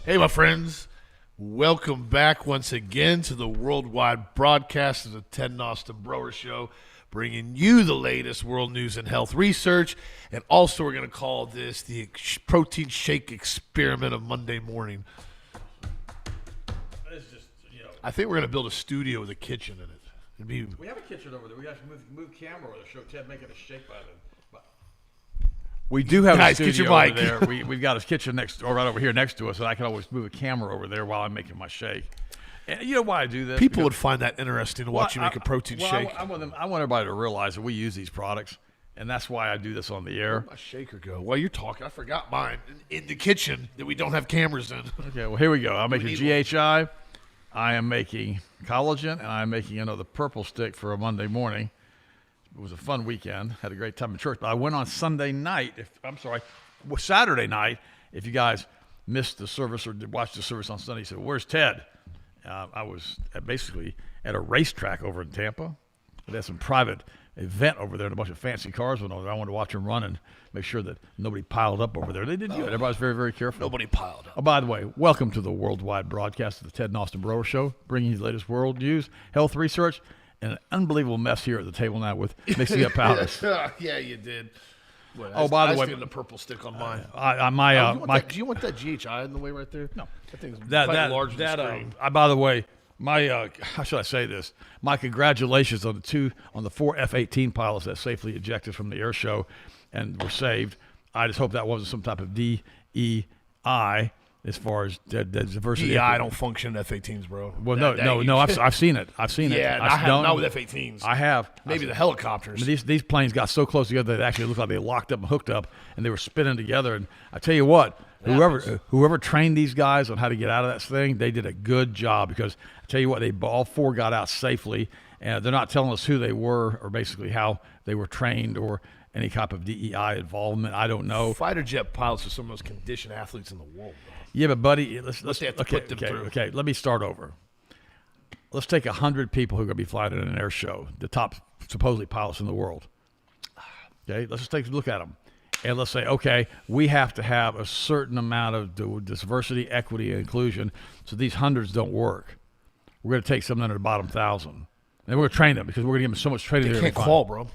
Hey, my friends. Welcome back once again to the worldwide broadcast of the Ted and Austin Brower Show, bringing you the latest world news and health research. And also, we're going to call this the protein shake experiment of Monday morning. It's just, I think we're going to build a studio with a kitchen in it. we have a kitchen over there. We actually move camera over there. Show Ted making a shake by them. We do have Guys, a get your studio over mic. there. We've got a kitchen right over here next to us, and I can always move a camera over there while I'm making my shake. And you know why I do this? People would find that interesting to watch you make a protein well, shake. I want everybody to realize that we use these products, and that's why I do this on the air. Where'd my shaker go? While you're talking, I forgot mine in the kitchen that we don't have cameras in. Okay, well, here we go. I'm making need GHI. I am making collagen, and I'm making another purple stick for a Monday morning. It was a fun weekend. Had a great time in church. But I went on Saturday night. If you guys missed the service or watched the service on Sunday, you said, "Where's Ted?" I was basically at a racetrack over in Tampa. They had some private event over there, and a bunch of fancy cars went over there. I wanted to watch them run and make sure that nobody piled up over there. They did good. Everybody was very, very careful. Nobody piled up. Oh, by the way, welcome to the worldwide broadcast of the Ted and Austin Brower Show, bringing you the latest world news, health research, and an unbelievable mess here at the table now with mixing up powders. Yeah, you did. Well, By the I way, still have the purple stick on mine. Do you want that GHI in the way right there? No. That thing's that quite large on the screen. by the way, my how should I say this? My congratulations on the 4 F-18 pilots that safely ejected from the air show and were saved. I just hope that wasn't some type of DEI as far as diversity. DEI don't function in F-18s, bro. Well, no. I've seen it. I've seen it. Yeah, not with F-18s. I have. Maybe the helicopters. These planes got so close together they actually looked like they locked up and hooked up, and they were spinning together. And I tell you what, whoever trained these guys on how to get out of that thing, they did a good job, because I tell you what, all 4 got out safely, and they're not telling us who they were or basically how they were trained or any type of DEI involvement. I don't know. Fighter jet pilots are some of the most conditioned athletes in the world, bro. Yeah, but buddy, let's they have to put them through. Okay, let me start over. Let's take 100 people who are going to be flying in an air show, the top supposedly pilots in the world. Okay, let's just take a look at them. And let's say, okay, we have to have a certain amount of diversity, equity, and inclusion, so these hundreds don't work. We're going to take some under the bottom 1,000. And we're going to train them, because we're going to give them so much training. They can't call, bro.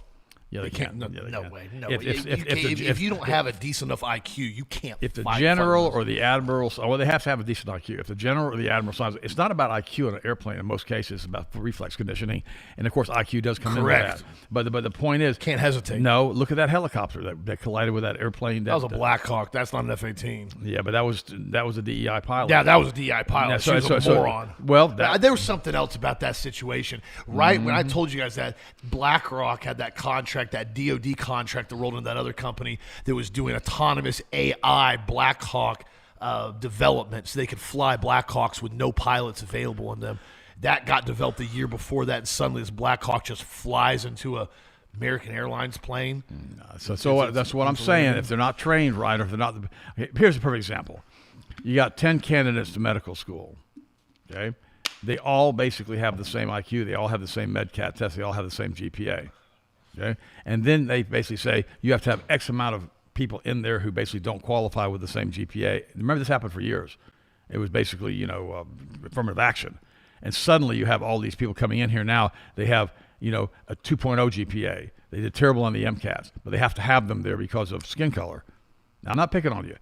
Yeah, they can't. No, Yeah, they no can. way. No If- way. if- If you don't have a decent enough IQ, you can't. If the fight general fighters. or the admiral, well, they have to have a decent IQ. If the general or the admiral signs, it's not about IQ on an airplane. In most cases, it's about reflex conditioning, and of course, IQ does come into Correct. that. But the point is, Can't hesitate. no. Look at that helicopter that collided with that airplane. That was a Black Hawk. That's not an F-18. Yeah, but that was a DEI pilot. Yeah, that was a DI pilot. Yeah, She was a moron. well, There was something else about that situation, right? When I told you guys that BlackRock had that contract, that DoD contract that rolled into that other company that was doing autonomous AI Black Hawk development, so they could fly Black Hawks with no pilots available in them. That got developed a year before that, and suddenly this Black Hawk just flies into a American Airlines plane. So that's what I'm saying. If they're not trained right, or if they're not, here's a perfect example. You got 10 candidates to medical school. Okay, they all basically have the same IQ. They all have the same MedCat test. They all have the same GPA. Okay, and then they basically say you have to have X amount of people in there who basically don't qualify with the same GPA. Remember, this happened for years. It was basically affirmative action, and suddenly you have all these people coming in here now. They have a 2.0 GPA. They did terrible on the MCATs, but they have to have them there because of skin color. Now, I'm not picking on you.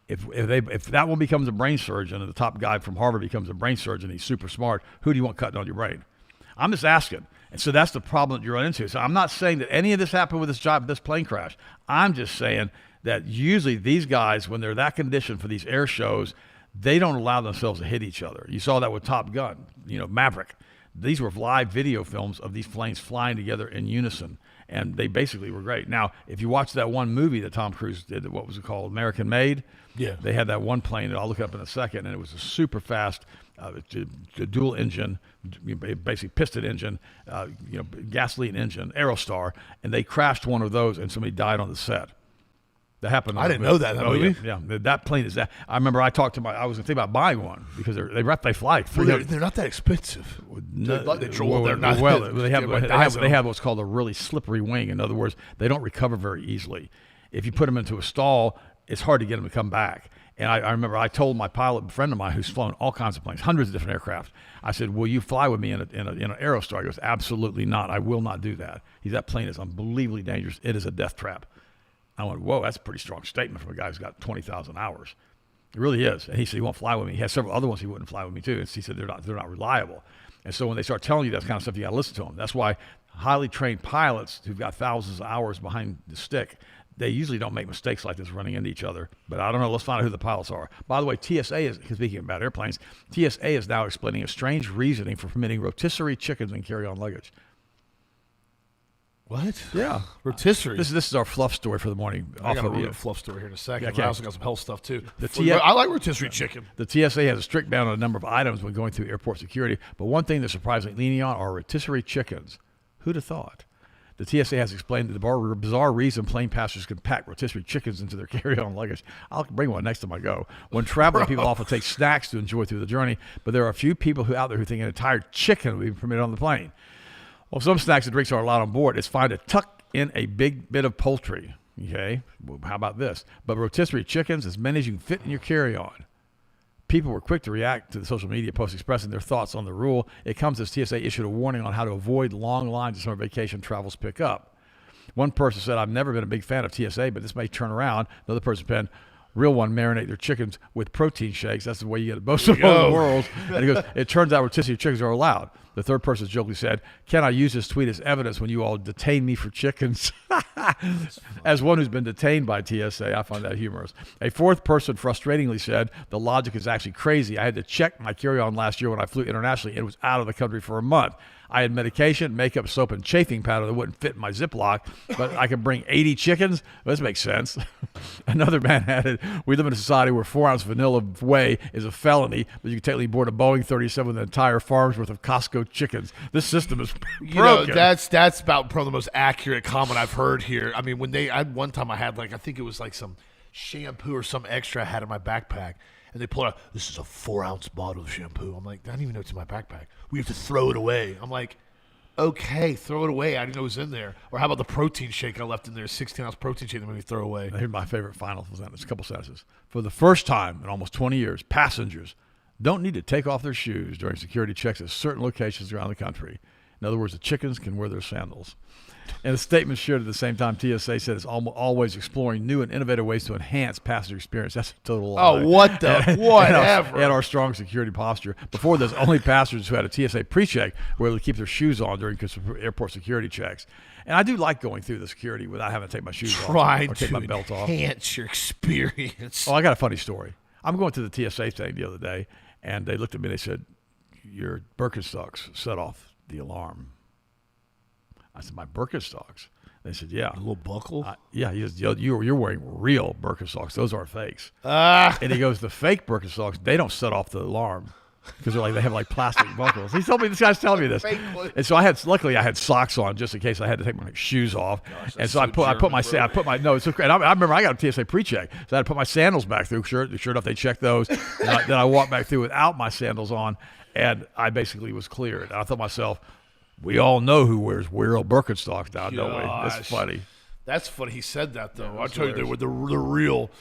If that one becomes a brain surgeon and the top guy from Harvard becomes a brain surgeon, he's super smart, who do you want cutting on your brain? I'm just asking. And so that's the problem that you run into. So I'm not saying that any of this happened with this plane crash. I'm just saying that usually these guys, when they're that conditioned for these air shows, they don't allow themselves to hit each other. You saw that with Top Gun, Maverick. These were live video films of these planes flying together in unison, and they basically were great. Now, if you watch that one movie that Tom Cruise did, what was it called, American Made? Yeah. They had that one plane that I'll look up in a second, and it was a super fast dual engine, basically piston engine, gasoline engine, Aerostar, and they crashed one of those, and somebody died on the set. That happened. I didn't know that. Movie? Yeah. That plane is that. I remember I was thinking about buying one because they fly. They're not that expensive. They have what's called a really slippery wing. In other words, they don't recover very easily. If you put them into a stall, it's hard to get them to come back. And I remember I told my pilot friend of mine who's flown all kinds of planes, hundreds of different aircraft. I said, "Will you fly with me in an Aerostar?" He goes, "Absolutely not. I will not do that." That plane is unbelievably dangerous. It is a death trap. I went, "Whoa, that's a pretty strong statement from a guy who's got 20,000 hours." It really is. And he said he won't fly with me. He has several other ones he wouldn't fly with me too. And he said they're not reliable. And so when they start telling you that kind of stuff, you got to listen to them. That's why highly trained pilots who've got thousands of hours behind the stick, they usually don't make mistakes like this running into each other. But I don't know. Let's find out who the pilots are. By the way, TSA is, speaking about airplanes, TSA is now explaining a strange reasoning for permitting rotisserie chickens in carry-on luggage. What? Yeah. Rotisserie. This is our fluff story for the morning. I got a real fluff story here in a second. Okay. I also got some health stuff too. The I like rotisserie chicken. The TSA has a strict ban on a number of items when going through airport security, but one thing they're surprisingly lenient on are rotisserie chickens. Who'd have thought? The TSA has explained that the bizarre reason plane passengers can pack rotisserie chickens into their carry-on luggage. I'll bring one next time I go. When traveling, people often take snacks to enjoy through the journey, but there are a few people out there who think an entire chicken will be permitted on the plane. Well, some snacks and drinks are allowed on board. It's fine to tuck in a big bit of poultry. Okay, well, how about this? But rotisserie chickens, as many as you can fit in your carry-on. People were quick to react to the social media posts expressing their thoughts on the rule. It comes as TSA issued a warning on how to avoid long lines as summer vacation travels pick up. One person said, "I've never been a big fan of TSA, but this may turn around." Another person said, "Real one marinate their chickens with protein shakes. That's the way you get most of the world." And he goes, "It turns out rotisserie chickens are allowed." The third person jokingly said, "Can I use this tweet as evidence when you all detain me for chickens?" As one who's been detained by TSA, I find that humorous. A fourth person frustratingly said, "The logic is actually crazy. I had to check my carry-on last year when I flew internationally. It was out of the country for a month. I had medication, makeup, soap, and chafing powder that wouldn't fit in my Ziploc, but I could bring 80 chickens? Well, this makes sense." Another man added, "We live in a society where 4-ounce vanilla whey is a felony, but you can technically board a Boeing 37 with an entire farm's worth of Costco chickens. This system is broken." That's about probably the most accurate comment I've heard here. I mean, one time I had I think it was like some shampoo or some extra I had in my backpack. And they pull out, "This is a 4-ounce bottle of shampoo." I'm like, "I don't even know it's in my backpack. We have to throw it away." I'm like, "Okay, throw it away. I didn't know it was in there." Or how about the protein shake I left in there, 16-ounce protein shake that made me throw away. Here's my favorite final sentence, a couple sentences. For the first time in almost 20 years, passengers don't need to take off their shoes during security checks at certain locations around the country. In other words, the chickens can wear their sandals. In a statement shared at the same time, TSA said it's always exploring new and innovative ways to enhance passenger experience. That's a total lie. Oh, what the? Whatever. And our strong security posture. Before this, only passengers who had a TSA pre-check were able to keep their shoes on during airport security checks. And I do like going through the security without having to take my shoes off or take my belt off. Enhance your experience. Oh, I got a funny story. I'm going to the TSA thing the other day, and they looked at me and they said, "Your Birkenstocks set off the alarm." I said, "My Birkenstocks?" They said, "Yeah." A little buckle? Yeah. He said, you're wearing real Birkenstocks. Those aren't fakes. And he goes, "The fake Birkenstocks, they don't set off the alarm because they have like plastic buckles." He told me, this guy's telling me this. And so luckily I had socks on just in case I had to take my shoes off. Gosh, and so I put my no, it's okay. And I remember I got a TSA pre-check, so I had to put my sandals back through. Sure enough, they checked those. Then I walked back through without my sandals on, and I basically was cleared. And I thought to myself, we all know who wears real Birkenstocks now, don't we? That's funny. That's funny. He said that, though. Yeah, I told you they were the real.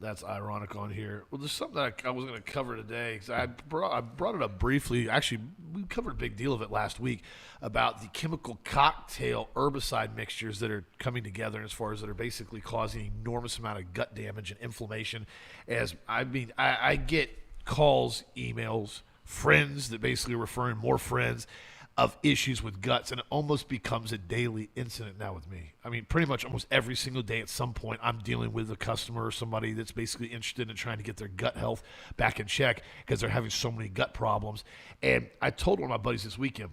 That's ironic on here. Well, there's something that I was going to cover today because I brought it up briefly. Actually, we covered a big deal of it last week about the chemical cocktail herbicide mixtures that are coming together as far as that are basically causing an enormous amount of gut damage and inflammation. I get calls, emails, friends that basically are referring more friends of issues with guts, and it almost becomes a daily incident now with me. I mean, pretty much almost every single day at some point, I'm dealing with a customer or somebody that's basically interested in trying to get their gut health back in check because they're having so many gut problems. And I told one of my buddies this weekend,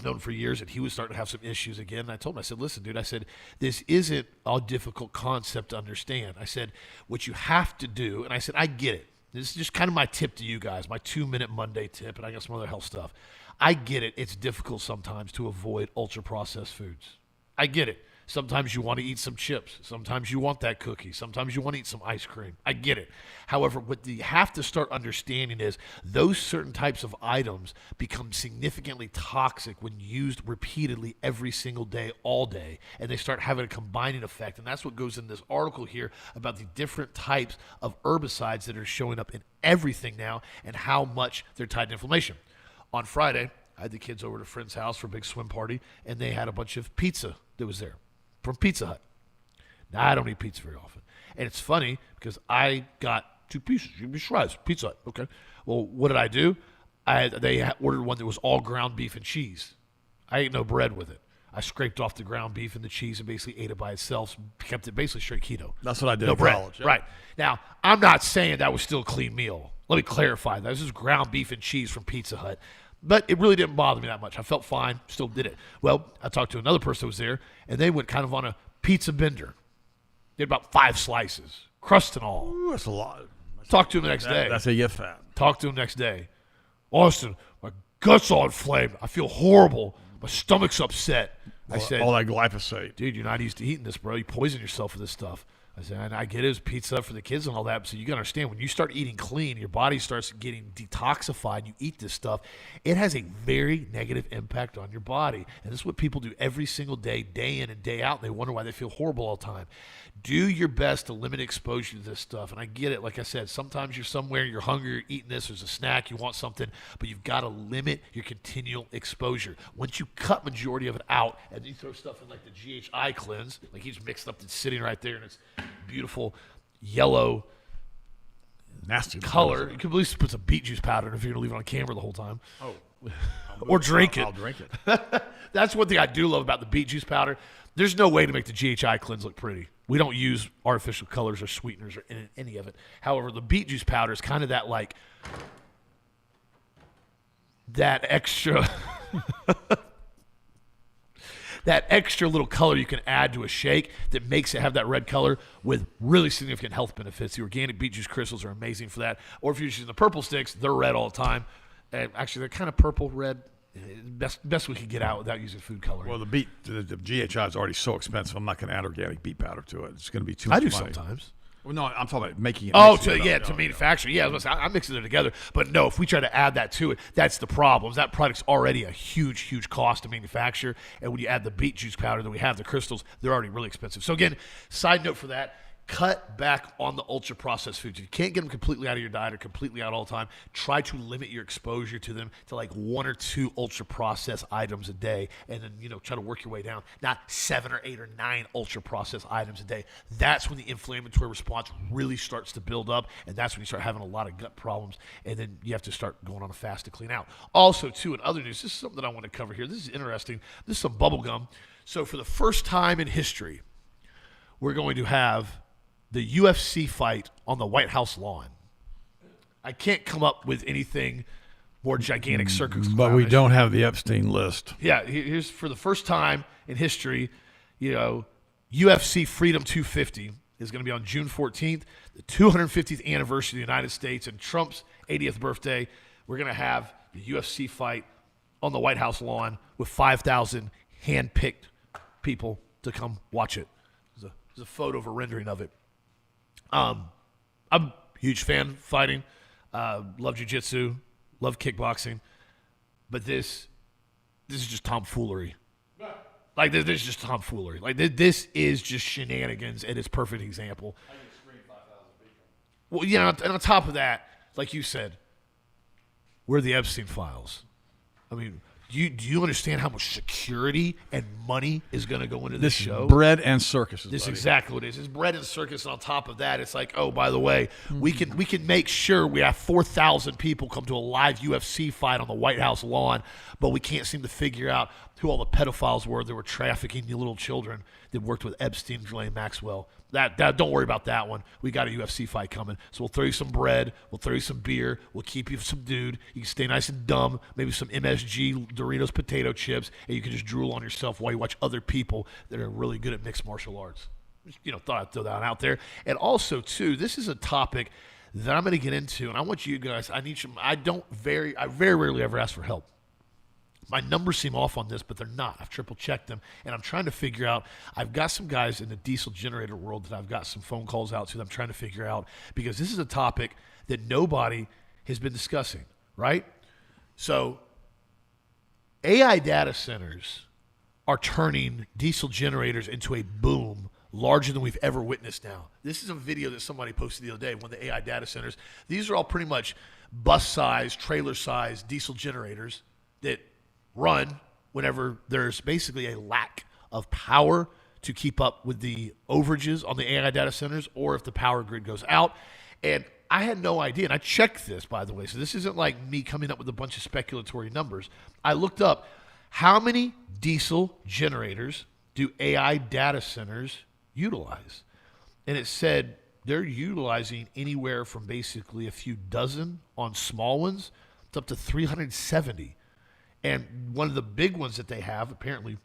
known for years, that he was starting to have some issues again. And I told him, I said, "Listen, dude," I said, "this isn't a difficult concept to understand." I said, "What you have to do," and I said, "I get it. This is just kind of my tip to you guys, my 2-minute Monday tip, and I got some other health stuff. I get it. It's difficult sometimes to avoid ultra-processed foods. I get it. Sometimes you want to eat some chips. Sometimes you want that cookie. Sometimes you want to eat some ice cream. I get it. However, what you have to start understanding is those certain types of items become significantly toxic when used repeatedly every single day, all day, and they start having a combining effect. And that's what goes in this article here about the different types of herbicides that are showing up in everything now and how much they're tied to inflammation. On Friday, I had the kids over to a friend's house for a big swim party, and they had a bunch of pizza that was there from Pizza Hut. Now, I don't eat pizza very often. And it's funny because I got 2 pieces. You'd be surprised. Pizza Hut. Okay. Well, what did I do? They ordered one that was all ground beef and cheese. I ate no bread with it. I scraped off the ground beef and the cheese and basically ate it by itself, kept it basically straight keto. That's what I did No in bread. college. Yeah. Right. Now, I'm not saying that was still a clean meal. Let me clarify that. This is ground beef and cheese from Pizza Hut. But it really didn't bother me that much. I felt fine, still did it. Well, I talked to another person who was there, and they went kind of on a pizza bender. They had about 5 slices, crust and all. Ooh, that's a lot. Talked to him the next day. That's a get fat. Talked to him next day. Austin, my gut's all inflamed. I feel horrible. My stomach's upset. I said, all that glyphosate. dude, you're not used to eating this, bro. You poison yourself with this stuff. I said, and I get it, it's pizza for the kids and all that. So you got to understand, when you start eating clean, your body starts getting detoxified. You eat this stuff. It has a very negative impact on your body. And this is what people do every single day, day in and day out. They wonder why they feel horrible all the time. Do your best to limit exposure to this stuff. And I get it. Like I said, sometimes you're somewhere, you're hungry, you're eating this, there's a snack, you want something, but you've got to limit your continual exposure. Once you cut majority of it out and you throw stuff in like the GHI cleanse, like he's mixed up, it's sitting right there, and it's beautiful yellow Nasty color. You could at least put some beet juice powder in if you're going to leave it on camera the whole time. Oh. Or drink it. I'll drink it. That's one thing I do love about the beet juice powder. There's no way to make the GHI cleanse look pretty. We don't use artificial colors or sweeteners or any of it. However, the beet juice powder is kind of that like that extra that extra little color you can add to a shake that makes it have that red color with really significant health benefits. The organic beet juice crystals are amazing for that. Or if you're using the purple sticks, they're red all the time. And actually, they're kind of purple, red. Best we could get out without using food coloring. Well, the GHI is already so expensive. I'm not going to add organic beet powder to it. It's going to be too much I do money. sometimes. Well, no, I'm talking about making it. Oh, mixing it up. to manufacture. Yeah, I'm mixing it together. But no, if we try to add that to it, that's the problem. That product's already a huge, huge cost to manufacture. And when you add the beet juice powder that we have, the crystals, they're already really expensive. So again, side note for that, cut back on the ultra-processed foods. If you can't get them completely out of your diet or completely out all the time, try to limit your exposure to them to like 1 or 2 ultra-processed items a day, and then, try to work your way down. Not 7 or 8 or 9 ultra-processed items a day. That's when the inflammatory response really starts to build up, and that's when you start having a lot of gut problems, and then you have to start going on a fast to clean out. Also, too, in other news, this is something that I want to cover here. This is interesting. This is some bubble gum. So for the first time in history, we're going to have the UFC fight on the White House lawn. I can't come up with anything more gigantic circus But we clownish. don't have the Epstein list. Yeah, here's for the first time in history, UFC Freedom 250 is going to be on June 14th, the 250th anniversary of the United States and Trump's 80th birthday. We're going to have the UFC fight on the White House lawn with 5,000 hand-picked people to come watch it. There's a photo of a rendering of it. I'm a huge fan of fighting. Love jiu-jitsu, love kickboxing, but this is just tomfoolery. Like this is just tomfoolery. Like this is just shenanigans, and it's a perfect example. I can screen 5,000 people. Well, and on top of that, like you said, we're the Epstein files. I mean, do you understand how much security and money is going to go into this show? Bread and circuses. This is buddy. exactly what it is. It's bread and circus, and on top of that, it's like, oh, by the way, we can make sure we have 4,000 people come to a live UFC fight on the White House lawn, but we can't seem to figure out who all the pedophiles were that were trafficking the little children that worked with Epstein, Ghislaine Maxwell. That don't worry about that one. We got a UFC fight coming. So we'll throw you some bread. We'll throw you some beer. We'll keep you subdued. You can stay nice and dumb. Maybe some MSG Doritos potato chips, and you can just drool on yourself while you watch other people that are really good at mixed martial arts. Thought I'd throw that out there. And also, too, this is a topic that I'm going to get into, and I want you guys. I very rarely ever ask for help. My numbers seem off on this, but they're not. I've triple checked them, and I'm trying to figure out. I've got some guys in the diesel generator world that I've got some phone calls out to that I'm trying to figure out, because this is a topic that nobody has been discussing, right? So AI data centers are turning diesel generators into a boom larger than we've ever witnessed now. This is a video that somebody posted the other day, one of the AI data centers. These are all pretty much bus-size, trailer-size diesel generators that run whenever there's basically a lack of power to keep up with the overages on the AI data centers, or if the power grid goes out. And I had no idea, and I checked this, by the way, so this isn't like me coming up with a bunch of speculatory numbers. I looked up how many diesel generators do AI data centers utilize, and it said they're utilizing anywhere from basically a few dozen on small ones to up to 370. And one of the big ones that they have, apparently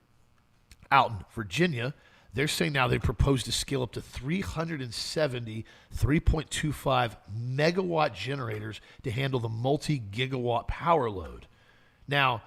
out in Virginia, they're saying now they propose to scale up to 370 3.25 megawatt generators to handle the multi-gigawatt power load. Now,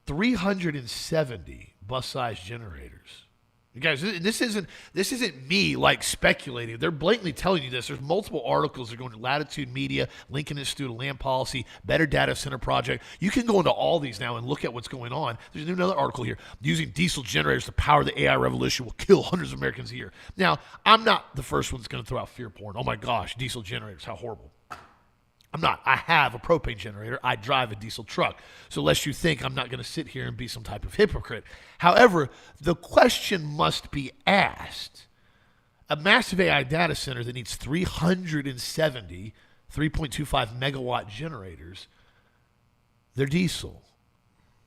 370 bus-sized generators. You guys, this isn't me like speculating. They're blatantly telling you this. There's multiple articles that are going to Latitude Media, Lincoln Institute of Land Policy, Better Data Center Project. You can go into all these now and look at what's going on. There's another article here. Using diesel generators to power the AI revolution will kill hundreds of Americans a year. Now, I'm not the first one that's going to throw out fear porn. Oh my gosh, diesel generators, how horrible. I'm not. I have a propane generator. I drive a diesel truck. So lest you think I'm not going to sit here and be some type of hypocrite. However, the question must be asked. A massive AI data center that needs 370 3.25 megawatt generators, they're diesel.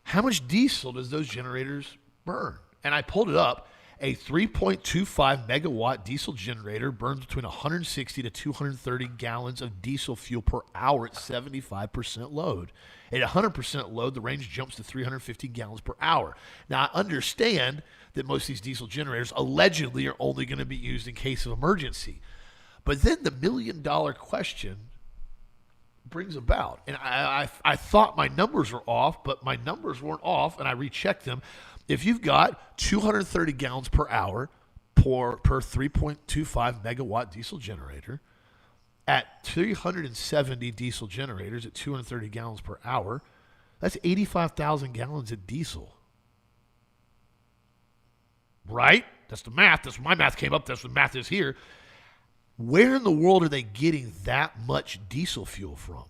How much diesel does those generators burn? And I pulled it up. A 3.25 megawatt diesel generator burns between 160 to 230 gallons of diesel fuel per hour at 75% load. At 100% load, the range jumps to 350 gallons per hour. Now, I understand that most of these diesel generators allegedly are only going to be used in case of emergency. But then the million-dollar question brings about. And I thought my numbers were off, but my numbers weren't off, and I rechecked them. If you've got 230 gallons per hour per 3.25 megawatt diesel generator, at 370 diesel generators at 230 gallons per hour, that's 85,000 gallons of diesel. Right? That's the math. That's my math came up. That's what math is here. Where in the world are they getting that much diesel fuel from?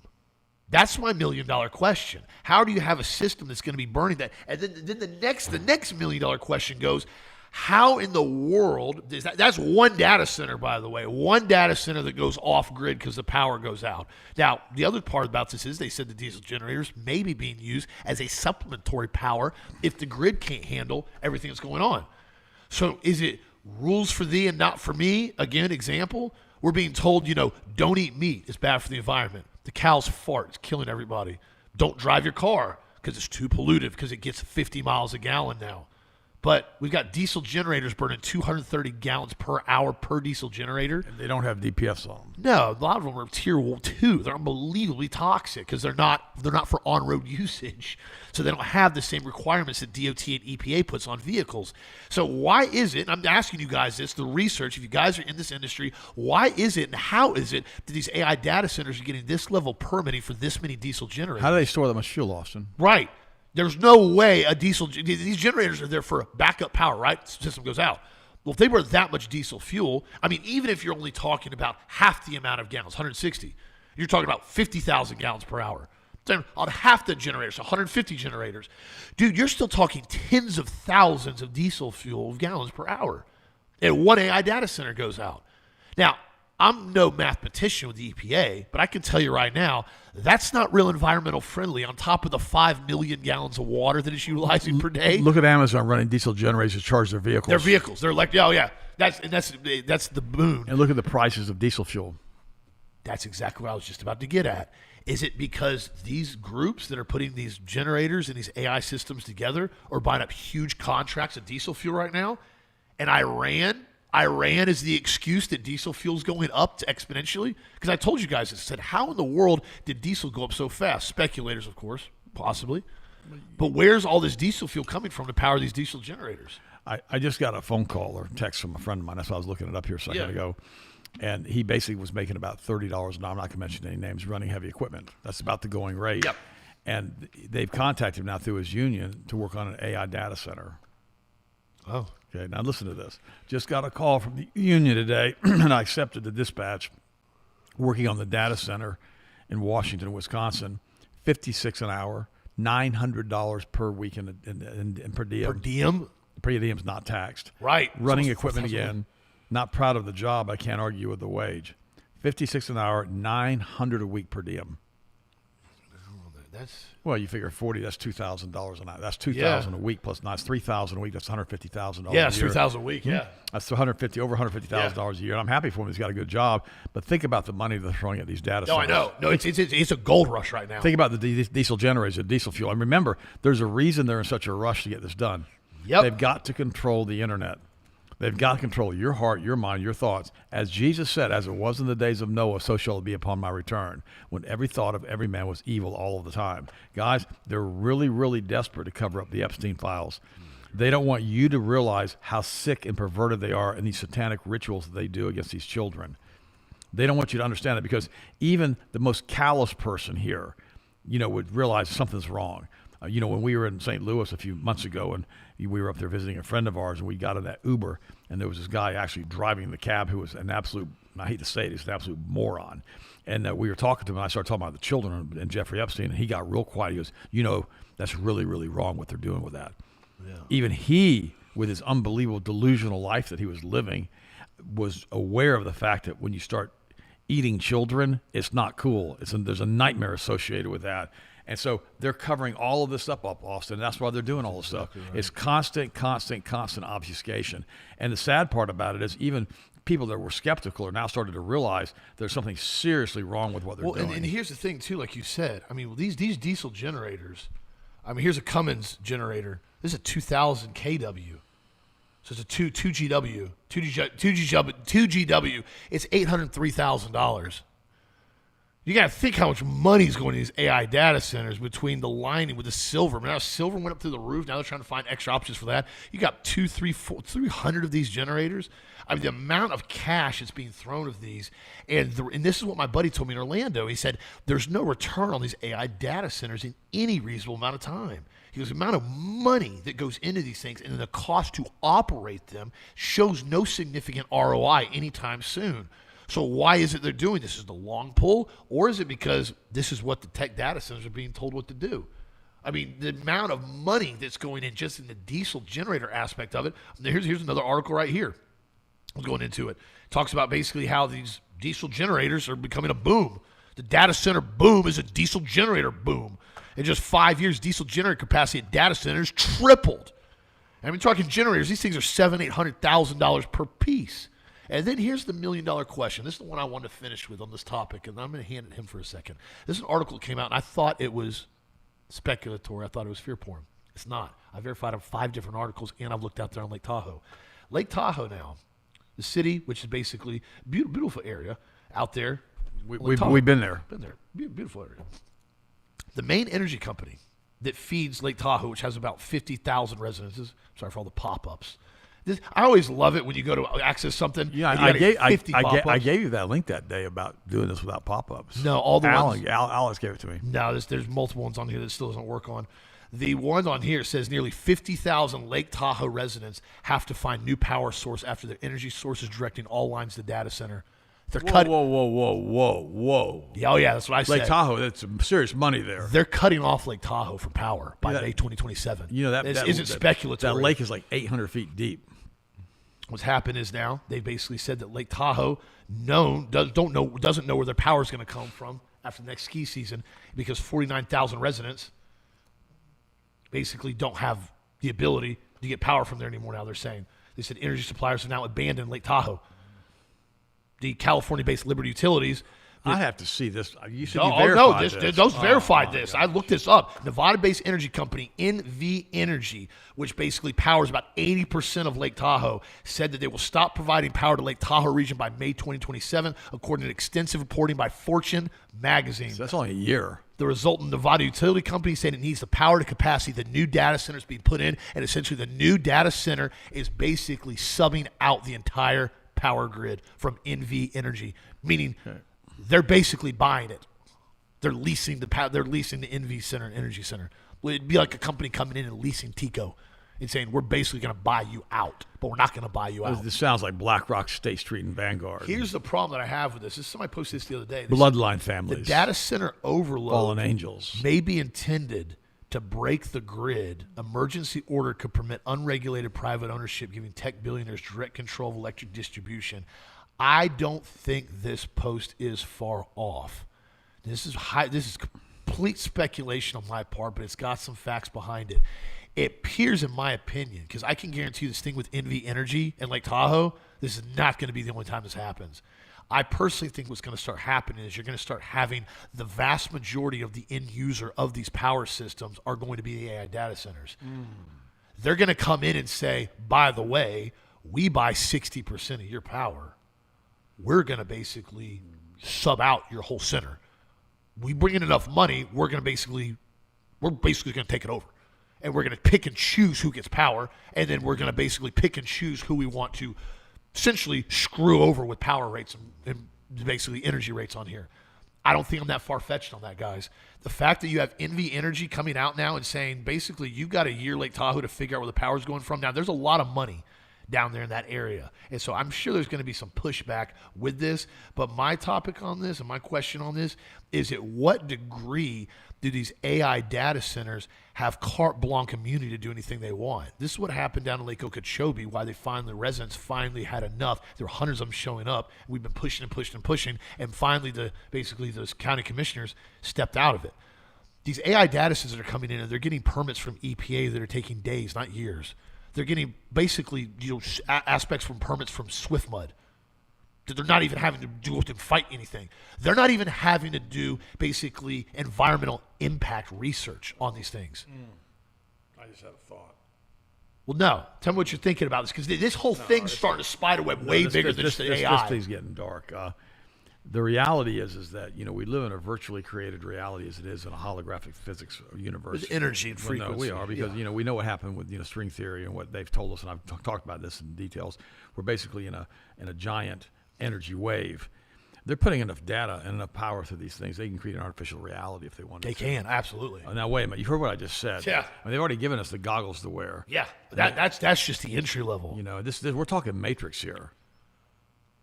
That's my million-dollar question. How do you have a system that's going to be burning that? And then the next million-dollar question goes, how in the world is that's one data center, by the way, one data center that goes off grid because the power goes out. Now, the other part about this is they said the diesel generators may be being used as a supplementary power if the grid can't handle everything that's going on. So is it rules for thee and not for me? Again, example, we're being told, don't eat meat. It's bad for the environment. The cows fart. It's killing everybody. Don't drive your car because it's too polluted because it gets 50 miles a gallon now. But we've got diesel generators burning 230 gallons per hour per diesel generator. And they don't have DPFs on them. No, a lot of them are tier 2. They're unbelievably toxic because they're not for on-road usage. So they don't have the same requirements that DOT and EPA puts on vehicles. So why is it, and I'm asking you guys this, the research, if you guys are in this industry, why is it and how is it that these AI data centers are getting this level permitting for this many diesel generators? How do they store that much fuel, Austin? Right. There's no way these generators are there for backup power, right? The system goes out. Well, if they were that much diesel fuel, I mean, even if you're only talking about half the amount of gallons, 160, you're talking about 50,000 gallons per hour. Then on half the generators, 150 generators. Dude, you're still talking tens of thousands of diesel fuel gallons per hour. And one AI data center goes out. Now, I'm no mathematician with the EPA, but I can tell you right now, that's not real environmental friendly on top of the 5 million gallons of water that it's utilizing per day. Look at Amazon running diesel generators to charge their vehicles. Their vehicles. They're like, oh, yeah, that's the boon. And look at the prices of diesel fuel. That's exactly what I was just about to get at. Is it because these groups that are putting these generators and these AI systems together are buying up huge contracts of diesel fuel right now? And Iran is the excuse that diesel fuel is going up exponentially? Because I told you guys, I said, how in the world did diesel go up so fast? Speculators, of course, possibly. But where's all this diesel fuel coming from to power these diesel generators? I just got a phone call or text from a friend of mine. That's why I was looking it up here a second ago. And he basically was making about $30 an hour. I'm not going to mention any names, running heavy equipment. That's about the going rate. Yep. And they've contacted him now through his union to work on an AI data center. Oh. Okay, now listen to this. Just got a call from the union today, and I accepted the dispatch, working on the data center in Washington, Wisconsin, $56 an hour, $900 per week in per diem. Per diem? Per diem's not taxed. Right. Running So equipment again. Not proud of the job. I can't argue with the wage. $56 an hour, $900 a week per diem. That's Well, you figure 40. That's $2,000 an hour. That's $2,000 a week plus that's $3,000 a week. That's $150,000. yeah, it's $3,000 a week. Yeah. That's over $150,000 a year. And I'm happy for him. He's got a good job. But think about the money they're throwing at these data No, I centers. know. No, it's a gold rush right now. Think about the diesel generators, the diesel fuel. And remember, there's a reason they're in such a rush to get this done. Yep. They've got to control the internet. They've got to control your heart, your mind, your thoughts. As Jesus said, as it was in the days of Noah, so shall it be upon my return, when every thought of every man was evil all of the time. Guys, they're really, really desperate to cover up the Epstein files. They don't want you to realize how sick and perverted they are in these satanic rituals that they do against these children. They don't want you to understand it, because even the most callous person here, would realize something's wrong. When we were in St. Louis a few months ago, and we were up there visiting a friend of ours, and we got in that Uber, and there was this guy actually driving the cab who was an absolute, I hate to say it, he's an absolute moron. And we were talking to him, and I started talking about the children and Jeffrey Epstein, and he got real quiet. He goes, that's really, really wrong what they're doing with that. Yeah. Even he, with his unbelievable delusional life that he was living, was aware of the fact that when you start eating children, it's not cool. There's a nightmare associated with that. And so they're covering all of this up, Austin. That's why they're doing all this stuff. Right. It's constant obfuscation. And the sad part about it is even people that were skeptical are now starting to realize there's something seriously wrong with what they're doing. And here's the thing, too, like you said. I mean, these diesel generators, here's a Cummins generator. This is a 2,000 kW. So it's a 2 GW. 2 GW. It's $803,000. You got to think how much money is going to these AI data centers between the lining with the silver. Now silver went up through the roof. Now they're trying to find extra options for that. You got 300 of these generators. The amount of cash that's being thrown of these, and this is what my buddy told me in Orlando. He said there's no return on these AI data centers in any reasonable amount of time. He goes, the amount of money that goes into these things and the cost to operate them shows no significant ROI anytime soon. So why is it they're doing this? Is it the long pull, or is it because this is what the tech data centers are being told what to do? The amount of money that's going in just in the diesel generator aspect of it. Here's another article right here. I'm going into it. It talks about basically how these diesel generators are becoming a boom. The data center boom is a diesel generator boom. In just 5 years, diesel generator capacity at data centers tripled. Talking generators, these things are $700,000-$800,000 per piece. And then here's the $1 million question. This is the one I wanted to finish with on this topic, and I'm going to hand it him for a second. This is an article that came out, and I thought it was speculatory. I thought it was fear porn. It's not. I verified on 5 different articles, and I've looked out there on Lake Tahoe. Lake Tahoe now, the city, which is basically a beautiful area out there. We've been there. Been there. Beautiful area. The main energy company that feeds Lake Tahoe, which has about 50,000 residences. Sorry for all the pop-ups. I always love it when you go to access something. Yeah, I gave you that link that day about doing this without pop-ups. No, all the ones. Alex gave it to me. No, there's multiple ones on here that still doesn't work on. The one on here says nearly 50,000 Lake Tahoe residents have to find new power source after their energy source is directing all lines to the data center. They're Whoa. Yeah, that's what I said. Lake Tahoe, that's some serious money there. They're cutting off Lake Tahoe for power by May 2027. That isn't speculative. That lake is like 800 feet deep. What's happened is now they basically said that Lake Tahoe doesn't know where their power is going to come from after the next ski season, because 49,000 residents basically don't have the ability to get power from there anymore. Now they said energy suppliers have now abandoned Lake Tahoe. The California-based Liberty Utilities. I have to see this. You said you verified this. Those verified this. I looked this up. Nevada-based energy company NV Energy, which basically powers about 80% of Lake Tahoe, said that they will stop providing power to Lake Tahoe region by May 2027, according to extensive reporting by Fortune magazine. So that's only a year. The resultant Nevada utility company saying it needs the power to capacity the new data centers being put in, and essentially the new data center is basically subbing out the entire power grid from NV Energy, meaning they're basically buying it. They're leasing the NV Center and Energy Center. It'd be like a company coming in and leasing Tico and saying, we're basically going to buy you out, but we're not going to buy you out. This sounds like BlackRock, State Street, and Vanguard. Here's the problem that I have with this. Somebody posted this the other day. Bloodline families. The data center overload Fallen angels. may be intended to break the grid. Emergency order could permit unregulated private ownership, giving tech billionaires direct control of electric distribution. I don't think this post is far off. This is complete speculation on my part, but it's got some facts behind it. It appears, in my opinion, because I can guarantee this thing with NV Energy and Lake Tahoe, this is not going to be the only time this happens. I personally think what's going to start happening is you're going to start having the vast majority of the end user of these power systems are going to be the AI data centers. They're going to come in and say, by the way, we buy 60% of your power. We're going to basically sub out your whole center. We bring in enough money, we're basically going to take it over. And we're going to pick and choose who gets power, and then we're going to basically pick and choose who we want to essentially screw over with power rates and basically energy rates on here. I don't think I'm that far-fetched on that, guys. The fact that you have NV Energy coming out now and saying basically you've got a year Lake Tahoe to figure out where the power's going from. Now, there's a lot of money down there in that area. And so I'm sure there's going to be some pushback with this. But my topic on this and my question on this is, at what degree do these AI data centers have carte blanche immunity to do anything they want? This is what happened down in Lake Okeechobee, why the residents finally had enough. There were hundreds of them showing up. We've been pushing and pushing and pushing. And finally, those county commissioners stepped out of it. These AI data centers are coming in and they're getting permits from EPA that are taking days, not years. They're getting basically aspects from permits from SwiftMud. They're not even having to do and fight anything. They're not even having to do basically environmental impact research on these things. I just had a thought. Well, no. Tell me what you're thinking about this, because this whole thing's starting to spiderweb way bigger than just the AI. This thing's getting dark. The reality is that we live in a virtually created reality as it is in a holographic physics universe. With energy and frequency. No, we are, because we know what happened with string theory and what they've told us, and I've talked about this in details. We're basically in a giant energy wave. They're putting enough data and enough power through these things. They can create an artificial reality if they want to. They can, absolutely. Now wait a minute. You've heard what I just said. Yeah. They've already given us the goggles to wear. Yeah. That's just the entry level. This we're talking Matrix here.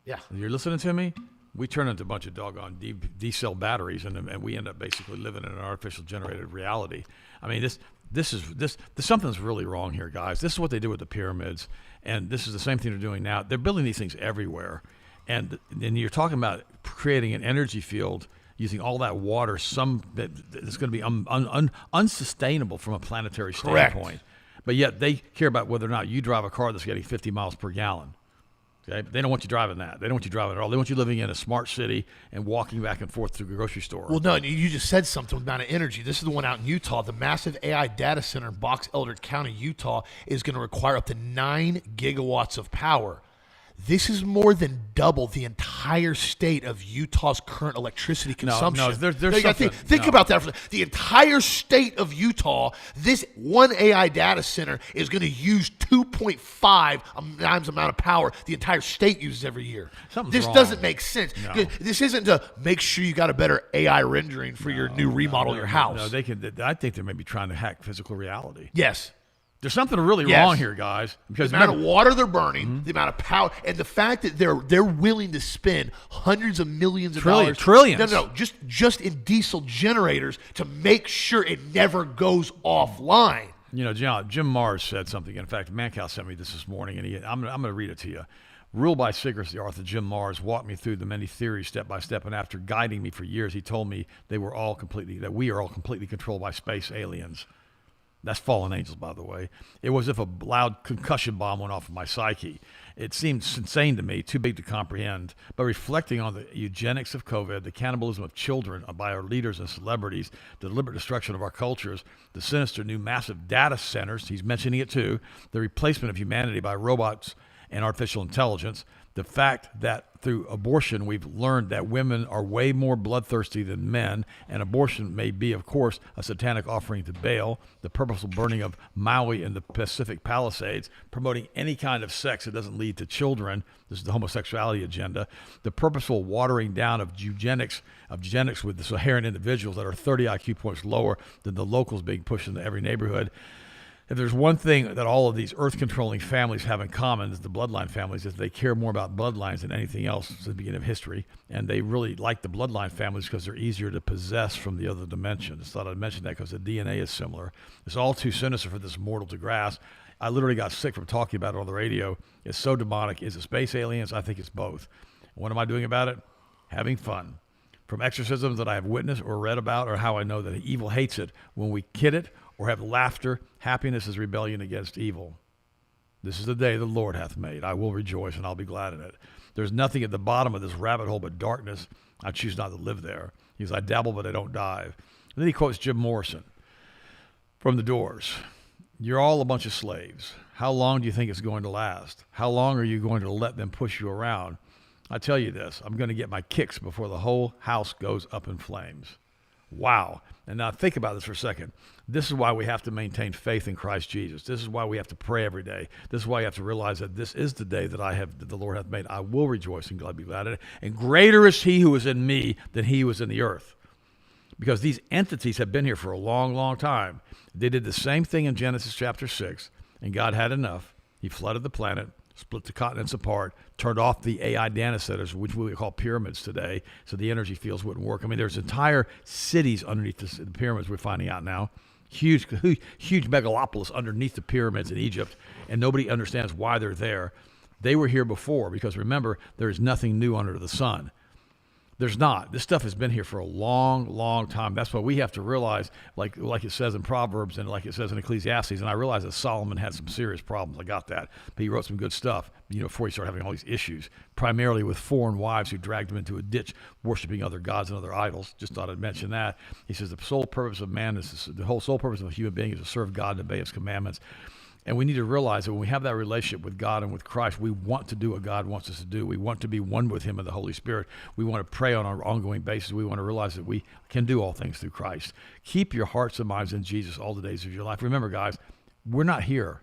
Yeah. You're listening to me? We turn into a bunch of doggone D-cell batteries, and we end up basically living in an artificial generated reality. I mean, this something's really wrong here, guys. This is what they do with the pyramids, and this is the same thing they're doing now. They're building these things everywhere, and you're talking about creating an energy field using all that water, that's going to be unsustainable from a planetary standpoint. Correct. But yet they care about whether or not you drive a car that's getting 50 miles per gallon. Okay? They don't want you driving that. They don't want you driving at all. They want you living in a smart city and walking back and forth to the grocery store. Well, no, you just said something about energy. This is the one out in Utah. The massive AI data center in Box Elder County, Utah, is going to require up to 9 gigawatts of power. This is more than double the entire state of Utah's current electricity consumption. No, there's something. Think about that. The entire state of Utah, this one AI data center is going to use 2.5 times the amount of power the entire state uses every year. Something's wrong. Doesn't make sense. No. This isn't to make sure you got a better AI rendering for your new remodel of your house. No, they can. I think they may be trying to hack physical reality. Yes. There's something really wrong here, guys. Because the amount of water they're burning, the amount of power, and the fact that they're willing to spend hundreds of millions of dollars. Trillions. No, just in diesel generators to make sure it never goes offline. Jim Mars said something. In fact, Mancow sent me this morning, and I'm going to read it to you. Ruled by secrecy, the author Jim Mars walked me through the many theories step by step, and after guiding me for years, he told me that we are all completely controlled by space aliens. That's fallen angels, by the way. It was as if a loud concussion bomb went off in my psyche. It seemed insane to me, too big to comprehend. But reflecting on the eugenics of COVID, the cannibalism of children by our leaders and celebrities, the deliberate destruction of our cultures, the sinister new massive data centers, he's mentioning it too, the replacement of humanity by robots and artificial intelligence, The fact that through abortion, we've learned that women are way more bloodthirsty than men, and abortion may be, of course, a satanic offering to Baal, the purposeful burning of Maui in the Pacific Palisades, promoting any kind of sex that doesn't lead to children. This is the homosexuality agenda. The purposeful watering down of eugenics with the Saharan individuals that are 30 IQ points lower than the locals being pushed into every neighborhood. If there's one thing that all of these earth-controlling families have in common, is the bloodline families, is they care more about bloodlines than anything else since the beginning of history. And they really like the bloodline families because they're easier to possess from the other dimension. I just thought I'd mention that because the DNA is similar. It's all too sinister for this mortal to grasp. I literally got sick from talking about it on the radio. It's so demonic. Is it space aliens? I think it's both. What am I doing about it? Having fun. From exorcisms that I have witnessed or read about, or how I know that evil hates it, when we kid it or have laughter, happiness is rebellion against evil. This is the day the Lord hath made. I will rejoice and I'll be glad in it. There's nothing at the bottom of this rabbit hole but darkness. I choose not to live there. He says, I dabble, but I don't dive. And then he quotes Jim Morrison from The Doors. You're all a bunch of slaves. How long do you think it's going to last? How long are you going to let them push you around? I tell you this, I'm going to get my kicks before the whole house goes up in flames. Wow. And now think about this for a second. This is why we have to maintain faith in Christ Jesus. This is why we have to pray every day. This is why you have to realize that this is the day that the Lord hath made. I will rejoice and be glad in it. And greater is he who is in me than he who is in the earth. Because these entities have been here for a long, long time. They did the same thing in Genesis chapter 6, and God had enough. He flooded the planet, split the continents apart, turned off the AI data centers, which we call pyramids today, so the energy fields wouldn't work. I mean, there's entire cities underneath the pyramids we're finding out now. Huge megalopolis underneath the pyramids in Egypt, and nobody understands why they're there. They were here before, because remember, there is nothing new under the sun. There's not. This stuff has been here for a long, long time. That's what we have to realize, like it says in Proverbs and like it says in Ecclesiastes. And I realize that Solomon had some serious problems. I got that. But he wrote some good stuff, before he started having all these issues, primarily with foreign wives who dragged him into a ditch, worshiping other gods and other idols. Just thought I'd mention that. He says the sole purpose of man the whole sole purpose of a human being is to serve God and obey his commandments. And we need to realize that when we have that relationship with God and with Christ, we want to do what God wants us to do. We want to be one with him and the Holy Spirit. We want to pray on an ongoing basis. We want to realize that we can do all things through Christ. Keep your hearts and minds in Jesus all the days of your life. Remember, guys, we're not here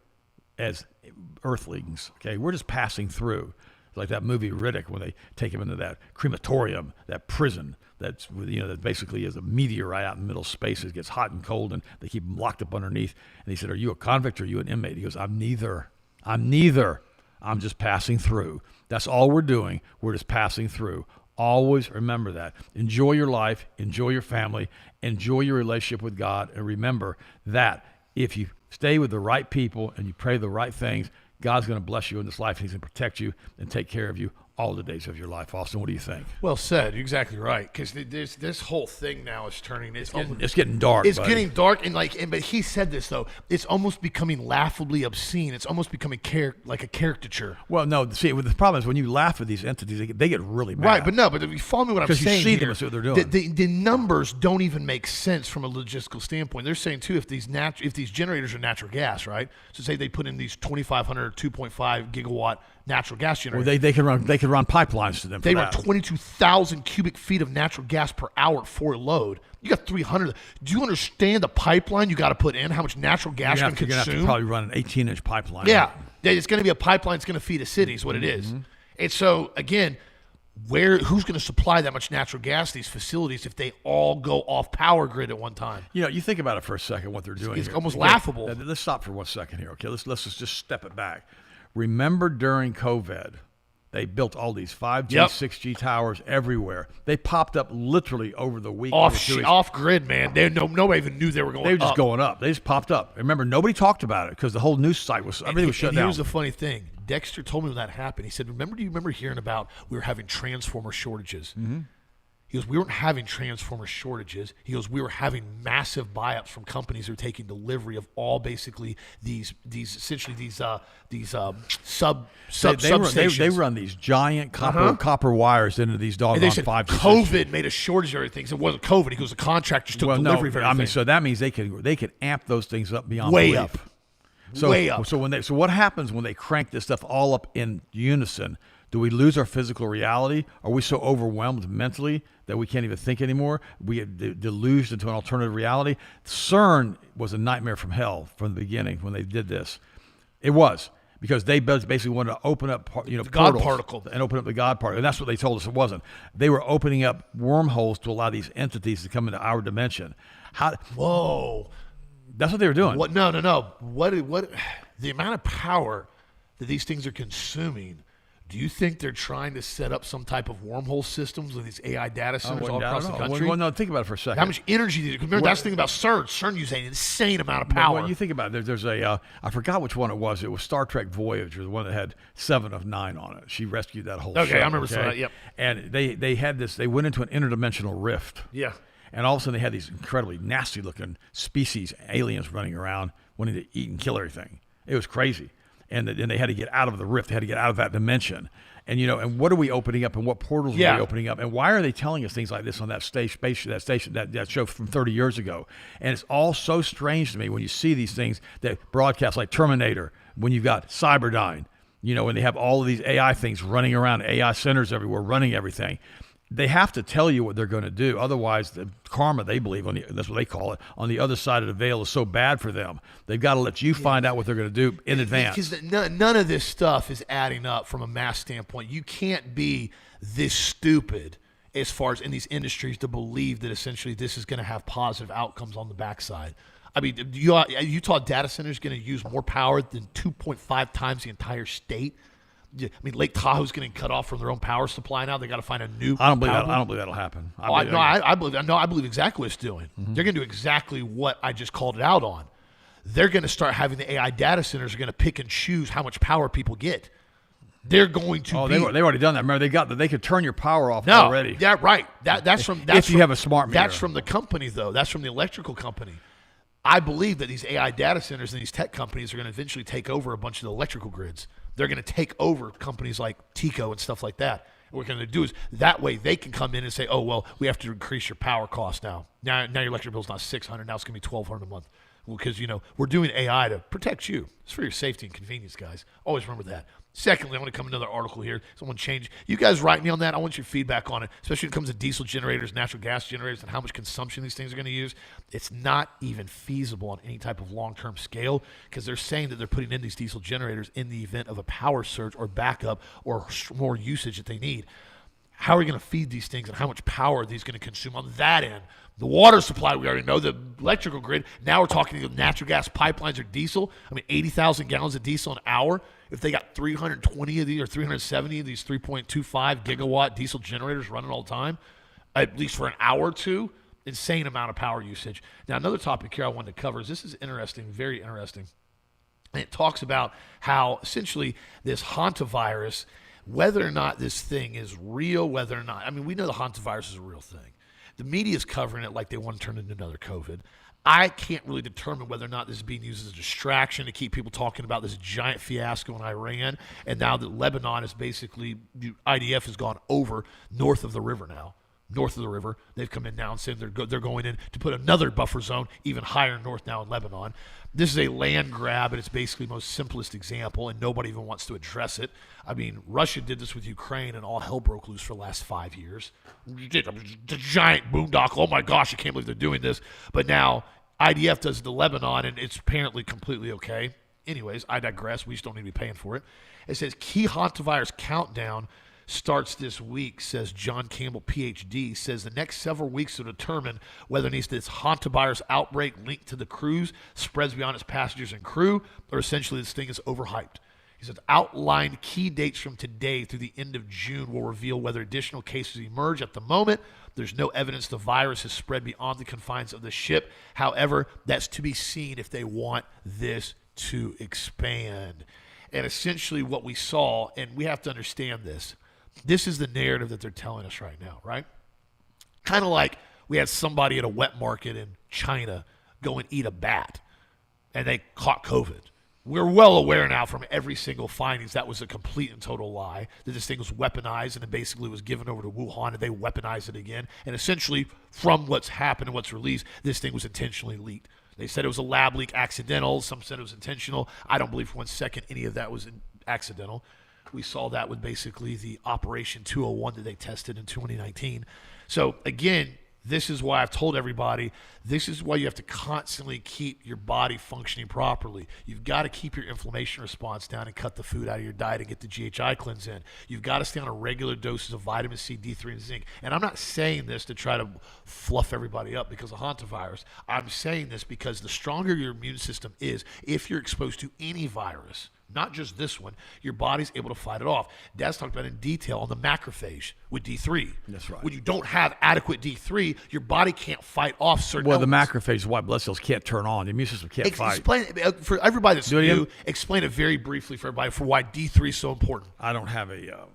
as earthlings, okay? We're just passing through. Like that movie Riddick, when they take him into that crematorium, that prison, that basically is a meteorite out in the middle of space. It gets hot and cold, and they keep him locked up underneath. And he said, are you a convict or are you an inmate? He goes, I'm neither. I'm just passing through. That's all we're doing. We're just passing through. Always remember that. Enjoy your life. Enjoy your family. Enjoy your relationship with God. And remember that if you stay with the right people and you pray the right things, God's going to bless you in this life. He's going to protect you and take care of you all the days of your life. Austin, what do you think? Well said. You're exactly right. Because this whole thing now is turning. It's getting dark. It's getting dark, but he said this though. It's almost becoming laughably obscene. It's almost becoming like a caricature. Well, no. See, the problem is when you laugh at these entities, they get really mad. Right, but if you follow me, what I'm saying, because you see them and see what they're doing. The numbers don't even make sense from a logistical standpoint. They're saying too, if these generators are natural gas, right? So say they put in these 2,500, 2.5 gigawatt natural gas generators. Well, they can run pipelines to them. They run 22,000 cubic feet of natural gas per hour for a load. You got 300. Do you understand the pipeline you got to put in? How much natural gas you can consume? You're going to have to probably run an 18-inch pipeline. Yeah, it's going to be a pipeline that's going to feed a city. Is what it is. And so again, who's going to supply that much natural gas to these facilities if they all go off power grid at one time? You think about it for a second. What they're doing it's here. Almost laughable. Let's stop for 1 second here. Okay, let's just step it back. Remember during COVID, they built all these 5G, 6G towers everywhere. They popped up literally over the week. Off grid, man. Nobody even knew they were going up. They were just going up. They just popped up. Remember, nobody talked about it because the whole news site everything was shut down. Here's the funny thing. Dexter told me when that happened. He said, do you remember hearing about we were having transformer shortages? Mm-hmm. He goes, we weren't having transformer shortages. He goes, we were having massive buyups from companies who are taking delivery of all basically these substations. They run these giant copper wires into these doggone 5G. COVID made a shortage of everything. So it wasn't COVID. He goes, the contractors took delivery of everything. I mean, so that means they can amp those things up beyond way belief. Way up. So what happens when they crank this stuff all up in unison? Do we lose our physical reality? Are we so overwhelmed mentally that we can't even think anymore? We get deluged into an alternative reality. CERN was a nightmare from hell from the beginning when they did this. It was. Because they basically wanted to open up, the God particle, and open up the God particle, and that's what they told us it wasn't. They were opening up wormholes to allow these entities to come into our dimension. Whoa, that's what they were doing. What? No. What? The amount of power that these things are consuming. Do you think they're trying to set up some type of wormhole systems with these AI data centers all across the country? Well, no, think about it for a second. How much energy? Remember, that's the thing about CERN. CERN uses an insane amount of power. Well, you think about it. There's a, I forgot which one it was. It was Star Trek Voyager, the one that had 7 of 9 on it. She rescued that whole show. Okay, I remember seeing that, yep. And they had this, they went into an interdimensional rift. Yeah. And all of a sudden they had these incredibly nasty looking species, aliens running around wanting to eat and kill everything. It was crazy. And then they had to get out of the rift. They had to get out of that dimension. And and what are we opening up, and what portals are we opening up, and why are they telling us things like this on that that show from 30 years ago? And it's all so strange to me when you see these things that broadcast like Terminator, when you've got Cyberdyne, when they have all of these AI things running around, AI centers everywhere, running everything. They have to tell you what they're going to do. Otherwise, the karma, they believe, that's what they call it, on the other side of the veil is so bad for them. They've got to let you find out what they're going to do in advance. Because none of this stuff is adding up from a mass standpoint. You can't be this stupid as far as in these industries to believe that essentially this is going to have positive outcomes on the backside. I mean, Utah data center is going to use more power than 2.5 times the entire state. I mean, Lake Tahoe is getting cut off from their own power supply now. They got to find a new. I don't believe that'll happen. I believe exactly what it's doing. Mm-hmm. They're going to do exactly what I just called it out on. They're going to start having the AI data centers are going to pick and choose how much power people get. They're going to. Oh, they've already done that. Remember, they could turn your power off already. Yeah, right. That's from. If you have a smart meter. That's from the company, though. That's from the electrical company. I believe that these AI data centers and these tech companies are going to eventually take over a bunch of the electrical grids. They're going to take over companies like Tico and stuff like that. What we're going to do is that way they can come in and say, oh, well, we have to increase your power cost now. Now your electric bill's not $600. Now it's going to be $1,200 a month. Well, because, we're doing AI to protect you. It's for your safety and convenience, guys. Always remember that. Secondly, I want to come to another article here. Someone changed. You guys write me on that. I want your feedback on it, especially when it comes to diesel generators, natural gas generators, and how much consumption these things are going to use. It's not even feasible on any type of long-term scale because they're saying that they're putting in these diesel generators in the event of a power surge or backup or more usage that they need. How are we going to feed these things and how much power are these going to consume on that end? The water supply, we already know. The electrical grid, now we're talking natural gas pipelines or diesel. I mean, 80,000 gallons of diesel an hour. If they got 320 of these or 370 of these 3.25 gigawatt diesel generators running all the time, at least for an hour or two, insane amount of power usage. Now, another topic here I wanted to cover is this is interesting, very interesting. And it talks about how essentially this Hantavirus, whether or not this thing is real, whether or not, I mean, we know the Hantavirus is a real thing. The media is covering it like they want to turn it into another COVID. I can't really determine whether or not this is being used as a distraction to keep people talking about this giant fiasco in Iran. And now that Lebanon is basically, IDF has gone over north of the river now. North of the river. They've come in now and said they're going in to put another buffer zone even higher north now in Lebanon. This is a land grab, and it's basically the most simplest example, and nobody even wants to address it. I mean, Russia did this with Ukraine, and all hell broke loose for the last 5 years. The giant boondoggle. Oh, my gosh, I can't believe they're doing this. But now IDF does it to Lebanon, and it's apparently completely okay. Anyways, I digress. We just don't need to be paying for it. It says, key Hantavirus countdown starts this week, says John Campbell, PhD, says the next several weeks will determine whether this Hantavirus outbreak linked to the cruise spreads beyond its passengers and crew, or essentially this thing is overhyped. He says outlined key dates from today through the end of June will reveal whether additional cases emerge. At the moment, there's no evidence the virus has spread beyond the confines of the ship. However, that's to be seen if they want this to expand. And essentially what we saw, and we have to understand this, this is the narrative that they're telling us right now, right? Kind of like we had somebody at a wet market in China go and eat a bat, and they caught COVID. We're well aware now from every single findings that was a complete and total lie, that this thing was weaponized and it basically was given over to Wuhan and they weaponized it again. And essentially, from what's happened and what's released, this thing was intentionally leaked. They said it was a lab leak accidental. Some said it was intentional. I don't believe for 1 second any of that was accidental. We saw that with basically the Operation 201 that they tested in 2019. So again, this is why I've told everybody, this is why you have to constantly keep your body functioning properly. You've got to keep your inflammation response down and cut the food out of your diet and get the GHI cleanse in. You've got to stay on a regular doses of vitamin C, D3, and zinc. And I'm not saying this to try to fluff everybody up because of hantavirus. I'm saying this because the stronger your immune system is, if you're exposed to any virus, not just this one, your body's able to fight it off. Dad's talked about in detail on the macrophage with D3. That's right. When you don't have adequate D3, your body can't fight off certain Well, the elements. macrophage, white blood cells can't turn on. The immune system can't fight. Explain it, for everybody that's Do it new, again? explain it very briefly for everybody for why D3 is so important. I don't have a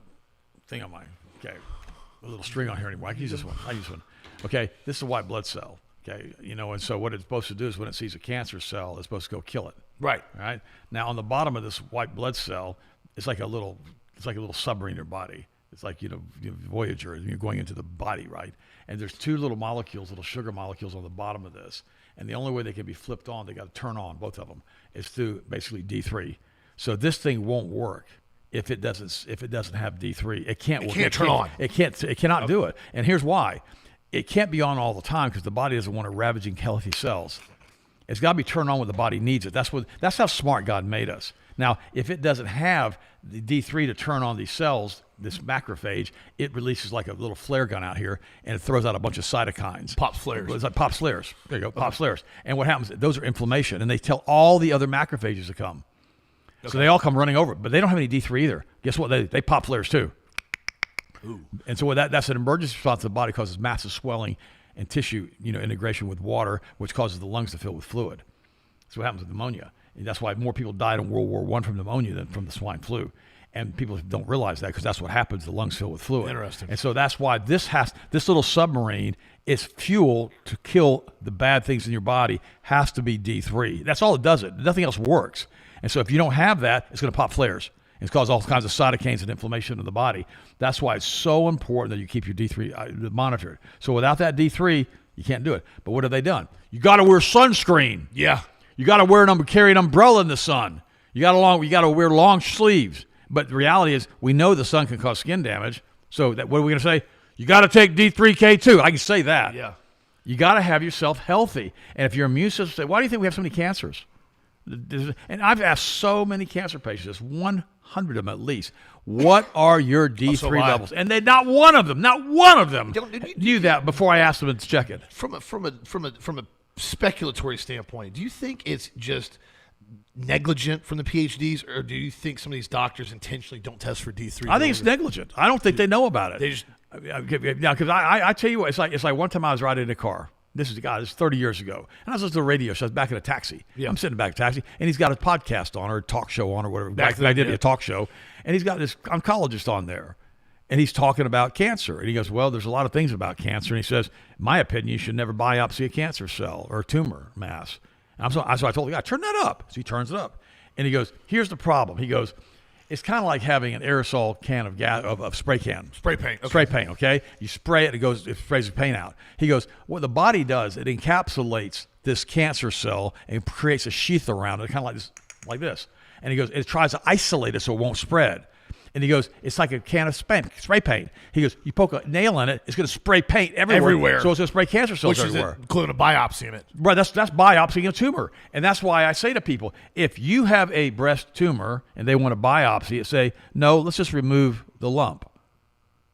thing on my, a little string on here anymore. I can use this one. I use one. Okay, this is a white blood cell. Okay, and so what it's supposed to do is when it sees a cancer cell, it's supposed to go kill it. Right. All right. Now on the bottom of this white blood cell, it's like a little submarine in your body. It's like Voyager. You're going into the body, right? And there's two little molecules, little sugar molecules on the bottom of this. And the only way they can be flipped on, they got to turn on both of them, is through basically D3. So this thing won't work if it doesn't have D3. It can't work. Can't turn on. It cannot do it. And here's why. It can't be on all the time because the body doesn't want to ravaging healthy cells. It's got to be turned on when the body needs it. That's how smart God made us. Now, if it doesn't have the D3 to turn on these cells, this macrophage, it releases like a little flare gun out here, and it throws out a bunch of cytokines. Pops flares. It's like pops flares. There you go, pops flares. And what happens, those are inflammation, and they tell all the other macrophages to come. Okay. So they all come running over, but they don't have any D3 either. Guess what? They pop flares too. Ooh. And so that's an emergency response. The body causes massive swelling and tissue integration with water, which causes the lungs to fill with fluid. That's what happens with pneumonia. And that's why more people died in World War I from pneumonia than from the swine flu. And people don't realize that because that's what happens. The lungs fill with fluid. Interesting. And so that's why this little submarine is fuel to kill the bad things in your body has to be D3. That's all it does. Nothing else works. And so if you don't have that, it's going to pop flares. It's caused all kinds of cytokines and inflammation in the body. That's why it's so important that you keep your D3 monitored. So without that D3, you can't do it. But what have they done? You got to wear sunscreen. Yeah. You got to carry an umbrella in the sun. You got to wear long sleeves. But the reality is, we know the sun can cause skin damage. So what are we going to say? You got to take D3K2. I can say that. Yeah. You got to have yourself healthy. And if your immune system say, why do you think we have so many cancers? And I've asked so many cancer patients, 100 of them at least, what are your D3 levels? And not one of them knew that before I asked them to check it. From a speculatory standpoint, do you think it's just negligent from the PhDs, or do you think some of these doctors intentionally don't test for D3? I think it's negligent. I don't think they know about it. They just because I tell you what, it's like one time I was riding in a car. This is 30 years ago. And I was listening to a radio show. I was back in a taxi. Yeah. I'm sitting back in a taxi, and he's got a podcast on or a talk show on or whatever. Back then I did a talk show, and he's got this oncologist on there, and he's talking about cancer. And he goes, well, there's a lot of things about cancer. And he says, in my opinion, you should never biopsy a cancer cell or a tumor mass. And so I told the guy, turn that up. So he turns it up. And he goes, here's the problem. He goes, it's kind of like having an aerosol can of gas of spray can. Spray paint. Okay. Spray paint, okay? You spray it, it sprays the paint out. He goes, what the body does, it encapsulates this cancer cell and creates a sheath around it, kind of like this. And he goes, it tries to isolate it so it won't spread. And he goes, it's like a can of spray paint. He goes, you poke a nail in it, it's going to spray paint everywhere. So it's going to spray cancer cells everywhere. Which is including a biopsy in it. Right, that's biopsying a tumor. And that's why I say to people, if you have a breast tumor and they want to biopsy it, say, no, let's just remove the lump.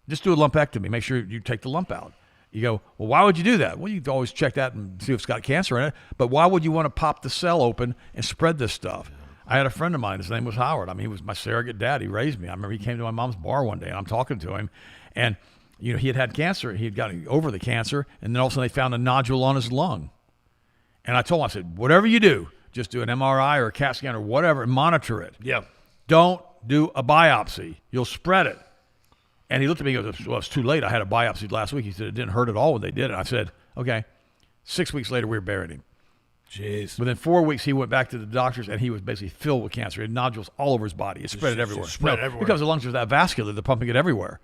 Just do a lumpectomy. Make sure you take the lump out. You go, well, why would you do that? Well, you can always check that and see if it's got cancer in it. But why would you want to pop the cell open and spread this stuff? I had a friend of mine, his name was Howard. I mean, he was my surrogate dad. He raised me. I remember he came to my mom's bar one day, and I'm talking to him. And, he had cancer. He had gotten over the cancer, and then all of a sudden they found a nodule on his lung. And I told him, I said, whatever you do, just do an MRI or a CAT scan or whatever and monitor it. Yeah. Don't do a biopsy. You'll spread it. And he looked at me and goes, well, it's too late. I had a biopsy last week. He said, it didn't hurt at all when they did it. I said, okay. 6 weeks later, we were burying him. Jeez. Within 4 weeks, he went back to the doctors, and he was basically filled with cancer. He had nodules all over his body. It spread it everywhere. Everywhere. Because the lungs are that vascular, they're pumping it everywhere.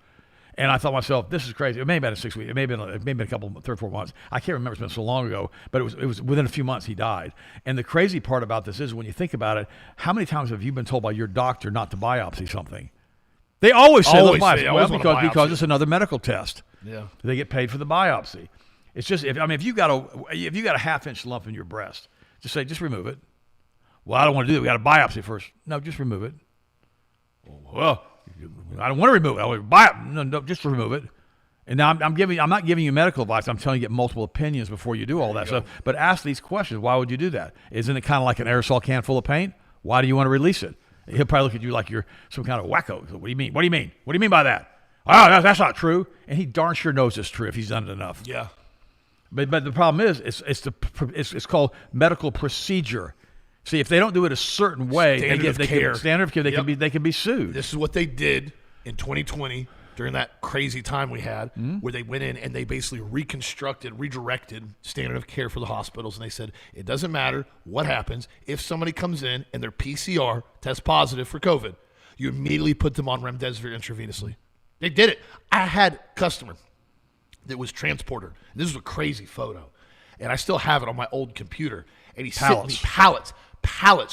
And I thought to myself, this is crazy. It may have been 6 weeks. It may have been a couple, 3 or 4 months. I can't remember. It's been so long ago. But it was within a few months he died. And the crazy part about this is when you think about it, how many times have you been told by your doctor not to biopsy something? They always say Always let's say, biopsy. I Well, always want a because biopsy. it's another medical test. Yeah. They get paid for the biopsy. It's just if you got a half-inch lump in your breast, just remove it. Well, I don't want to do it. We got a biopsy first. No, just remove it. Well, I don't want to remove it. I want to no, just remove it. And now I'm not giving you medical advice. I'm telling you to get multiple opinions before you do all that stuff. But ask these questions. Why would you do that? Isn't it kind of like an aerosol can full of paint? Why do you want to release it? He'll probably look at you like you're some kind of wacko. So, what do you mean? What do you mean? What do you mean by that? Oh, that's not true. And he darn sure knows it's true if he's done it enough. Yeah. But the problem is it's called medical procedure. See, if they don't do it a certain way, standard of care, they can be sued. This is what they did in 2020 during that crazy time we had, where they went in and they basically redirected standard of care for the hospitals, and they said it doesn't matter what happens if somebody comes in and their PCR tests positive for COVID, you immediately put them on remdesivir intravenously. They did it. I had a customer that was transporter. This was a crazy photo, and I still have it on my old computer. And he sent me pallets,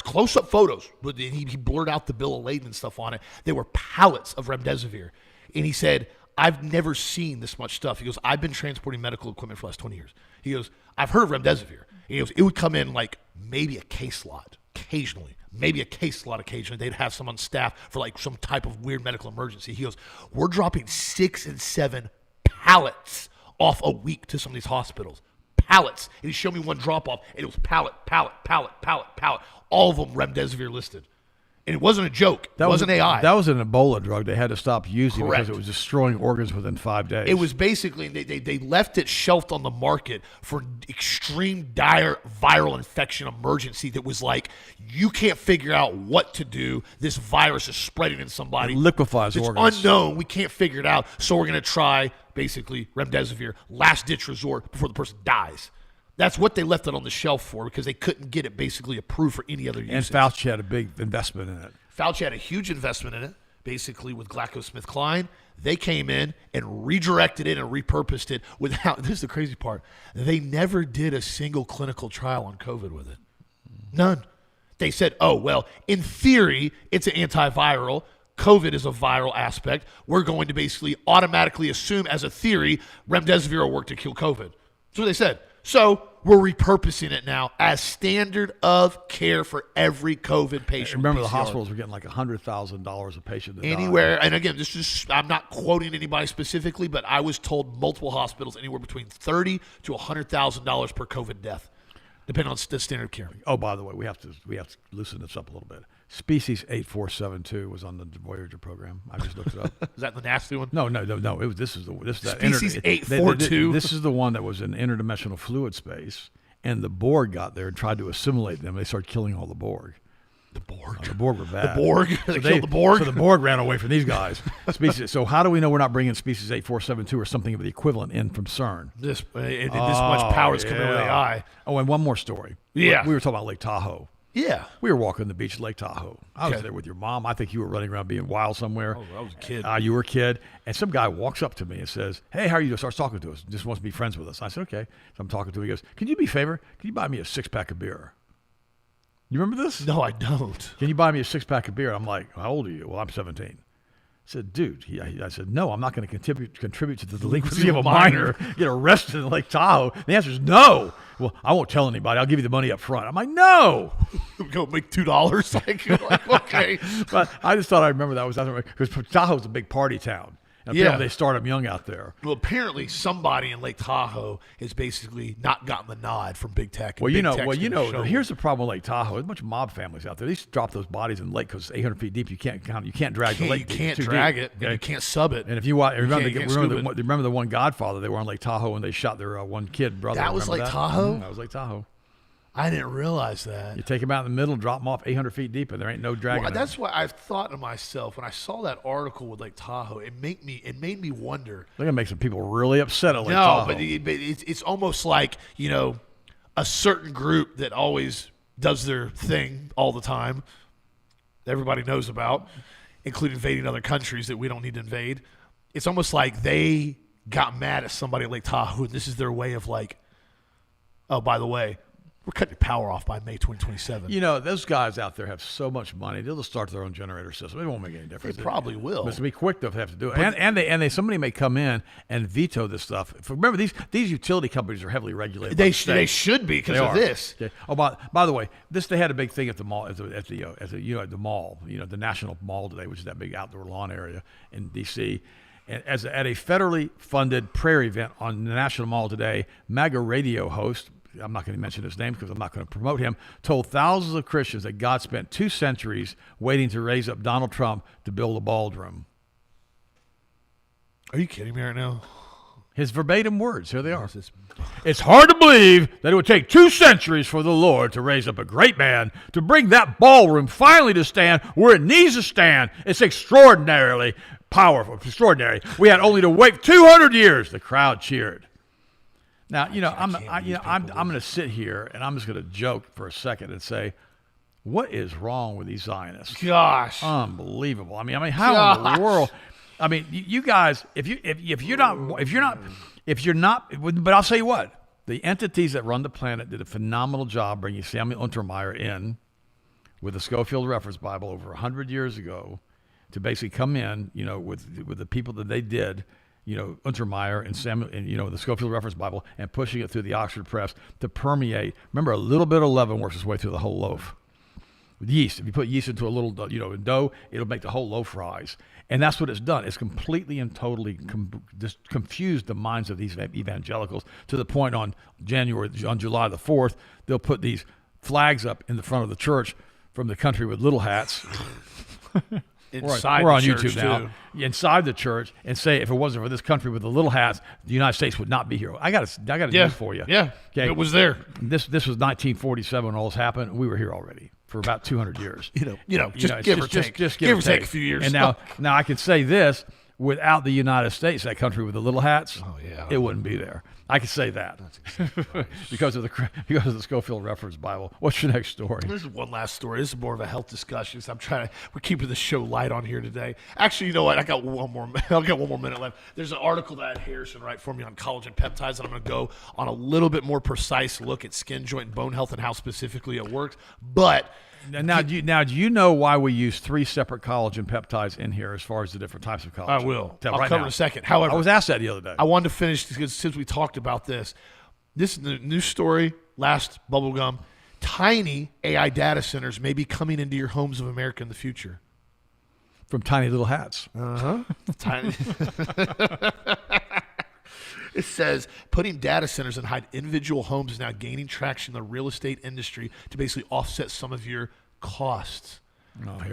close-up photos. But he blurred out the bill of lading and stuff on it. They were pallets of remdesivir. And he said, I've never seen this much stuff. He goes, I've been transporting medical equipment for the last 20 years. He goes, I've heard of remdesivir. He goes, it would come in like maybe a case lot occasionally. Maybe a case lot occasionally. They'd have some on staff for like some type of weird medical emergency. He goes, we're dropping 6 and 7 pallets off a week to some of these hospitals. Pallets. And he showed me one drop off, and it was pallet. All of them remdesivir listed. And it wasn't a joke. It wasn't AI. That was an Ebola drug they had to stop using Correct. because it was destroying organs within 5 days. It was basically, they left it shelved on the market for extreme dire viral infection emergency that was like, you can't figure out what to do. This virus is spreading in somebody. It liquefies it's organs. Unknown. We can't figure it out. So we're going to try, basically, remdesivir, last ditch resort before the person dies. That's what they left it on the shelf for, because they couldn't get it basically approved for any other use. And Fauci had a big investment in it. Fauci had a huge investment in it, basically with GlaxoSmithKline. They came in and redirected it and repurposed it without, this is the crazy part, they never did a single clinical trial on COVID with it. None. They said, oh, well, in theory, it's an antiviral. COVID is a viral aspect. We're going to basically automatically assume as a theory remdesivir will work to kill COVID. That's what they said. So we're repurposing it now as standard of care for every COVID patient. Remember, the PCR. hospitals were getting like $100,000 a patient to Anywhere, die. and again, this is, I'm not quoting anybody specifically, but I was told multiple hospitals anywhere between $30,000 to $100,000 per COVID death, depending on the standard of care. Oh, by the way, we have to loosen this up a little bit. Species 8472 was on the Voyager program. I just looked it up. Is that the nasty one? No. This is that Species 842. This is the one that was in interdimensional fluid space, and the Borg got there and tried to assimilate them. They started killing all the Borg. The Borg. The Borg were bad. The Borg? They killed the Borg? So the Borg ran away from these guys. So how do we know we're not bringing species 8472 or something of the equivalent in from CERN? This much power is coming with AI. Oh, and one more story. Yeah. We were talking about Lake Tahoe. Yeah. We were walking the beach at Lake Tahoe. I was there with your mom. I think you were running around being wild somewhere. Oh, I was a kid. You were a kid. And some guy walks up to me and says, hey, how are you doing? Starts talking to us. Just wants to be friends with us. I said, okay. So I'm talking to him. He goes, can you do me a favor? Can you buy me a 6-pack of beer? You remember this? No, I don't. Can you buy me a 6-pack of beer? I'm like, how old are you? Well, I'm 17. I said, dude, I said, no, I'm not going to contribute to the delinquency of a minor, get arrested in Lake Tahoe. The answer is no. Well, I won't tell anybody. I'll give you the money up front. I'm like, no. Go make $2. like, okay. But I just thought I remember that was because Tahoe's a big party town. And apparently they start them young out there. Well, apparently somebody in Lake Tahoe has basically not gotten the nod from big tech. Well, here's the problem with Lake Tahoe. There's a bunch of mob families out there. They used to drop those bodies in the lake because it's 800 feet deep. You can't drag the lake. You can't too drag deep, it. okay? And you can't sub it. And if you watch, remember the one Godfather, they were on Lake Tahoe and they shot their one kid brother. That was Remember Lake Tahoe? That was Lake Tahoe. I didn't realize that. You take them out in the middle, drop them off 800 feet deep, and there ain't no dragging. Well, that's why I've thought to myself when I saw that article with Lake Tahoe, it made me wonder. They're gonna make some people really upset at Lake Tahoe. No, but it's almost like a certain group that always does their thing all the time. Everybody knows about, including invading other countries that we don't need to invade. It's almost like they got mad at somebody at Lake Tahoe, and this is their way of like, oh, by the way, We're cutting your power off by May 2027. You know, those guys out there have so much money. They'll just start their own generator system. It won't make any difference. They probably will. But to be quick, they'll have to do it. And somebody may come in and veto this stuff. Remember, these utility companies are heavily regulated. They should be because of this. Okay. Oh, by the way, they had a big thing at the mall, at the mall, the National Mall today, which is that big outdoor lawn area in D.C. And at a federally funded prayer event on the National Mall today, MAGA radio host, I'm not going to mention his name because I'm not going to promote him, told thousands of Christians that God spent 2 centuries waiting to raise up Donald Trump to build a ballroom. Are you kidding me right now? His verbatim words, here they are. It's hard to believe that it would take 2 centuries for the Lord to raise up a great man to bring that ballroom finally to stand where it needs to stand. It's extraordinarily powerful, extraordinary. We had only to wait 200 years. The crowd cheered. Now, I'm going to sit here and I'm just going to joke for a second and say, what is wrong with these Zionists? Gosh, unbelievable. I mean, how in the world? I mean, you guys, if you're not, but I'll say what, the entities that run the planet did a phenomenal job bringing Samuel Untermeyer in with the Schofield Reference Bible over 100 years ago to basically come in, with the people that they did. Untermeyer and Samuel, and the Schofield Reference Bible, and pushing it through the Oxford Press to permeate. Remember, a little bit of leaven works its way through the whole loaf. With yeast, if you put yeast into a little, dough, it'll make the whole loaf rise. And that's what it's done. It's completely and totally just confused the minds of these evangelicals to the point on July the 4th, they'll put these flags up in the front of the church from the country with little hats. Inside we're on the church YouTube now. too. Inside the church, and say if it wasn't for this country with the little hats, the United States would not be here. I got to do this for you. Yeah, okay. It was there. This was 1947 when all this happened. We were here already for about 200 years. Just give or take a few years. And now I can say this: without the United States, that country with the little hats, it wouldn't be there. I can say that because of the Schofield Reference Bible. What's your next story? This is one last story. This is more of a health discussion. So we're keeping the show light on here today. Actually, you know what? I got one more minute left. There's an article that Harrison write for me on collagen peptides, and I'm going to go on a little bit more precise look at skin, joint, and bone health and how specifically it works. But Now, do you know why we use 3 separate collagen peptides in here as far as the different types of collagen? I will. I'll cover in a second. However, I was asked that the other day. I wanted to finish because since we talked about this is the news story, last bubblegum. Tiny AI data centers may be coming into your homes of America in the future. From tiny little hats. Tiny. It says putting data centers inside individual homes is now gaining traction in the real estate industry to basically offset some of your costs.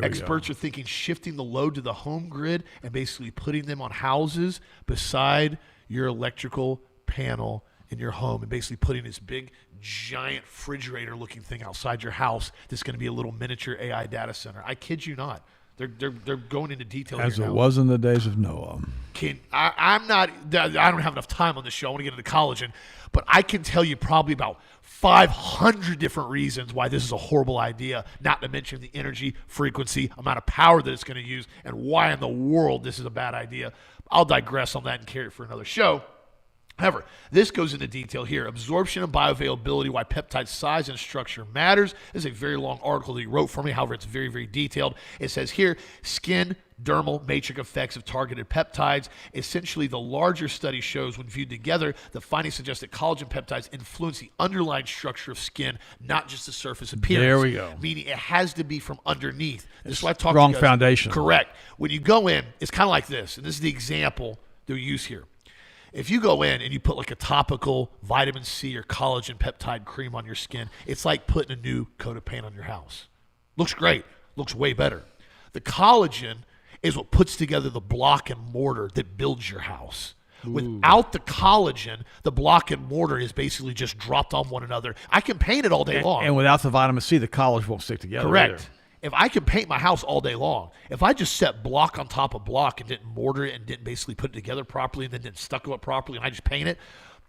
Experts are thinking shifting the load to the home grid and basically putting them on houses beside your electrical panel in your home, and basically putting this big, giant refrigerator looking thing outside your house that's going to be a little miniature AI data center. I kid you not. They're going into detail as here it now. was in the days of Noah. I don't have enough time on this show. I want to get into collagen, but I can tell you probably about 500 different reasons why this is a horrible idea, not to mention the energy, frequency, amount of power that it's going to use, and why in the world this is a bad idea. I'll digress on that and carry it for another show. However, this goes into detail here. Absorption and bioavailability, why peptide size and structure matters. This is a very long article that he wrote for me. However, it's very, very detailed. It says here, skin, dermal, matrix effects of targeted peptides. Essentially, the larger study shows when viewed together, the findings suggest that collagen peptides influence the underlying structure of skin, not just the surface appearance. There we go. Meaning it has to be from underneath. This is why I talk strong to you guys. Foundation. Correct. When you go in, it's kind of like this, and this is the example that we use here. If you go in and you put like a topical vitamin C or collagen peptide cream on your skin, it's like putting a new coat of paint on your house. Looks great. Looks way better. The collagen is what puts together the block and mortar that builds your house. Ooh. Without the collagen, the block and mortar is basically just dropped on one another. I can paint it all day long. And without the vitamin C, the collagen won't stick together. Correct. Either. If I could paint my house all day long, if I just set block on top of block and didn't mortar it and didn't basically put it together properly and then didn't stucco it properly and I just paint it,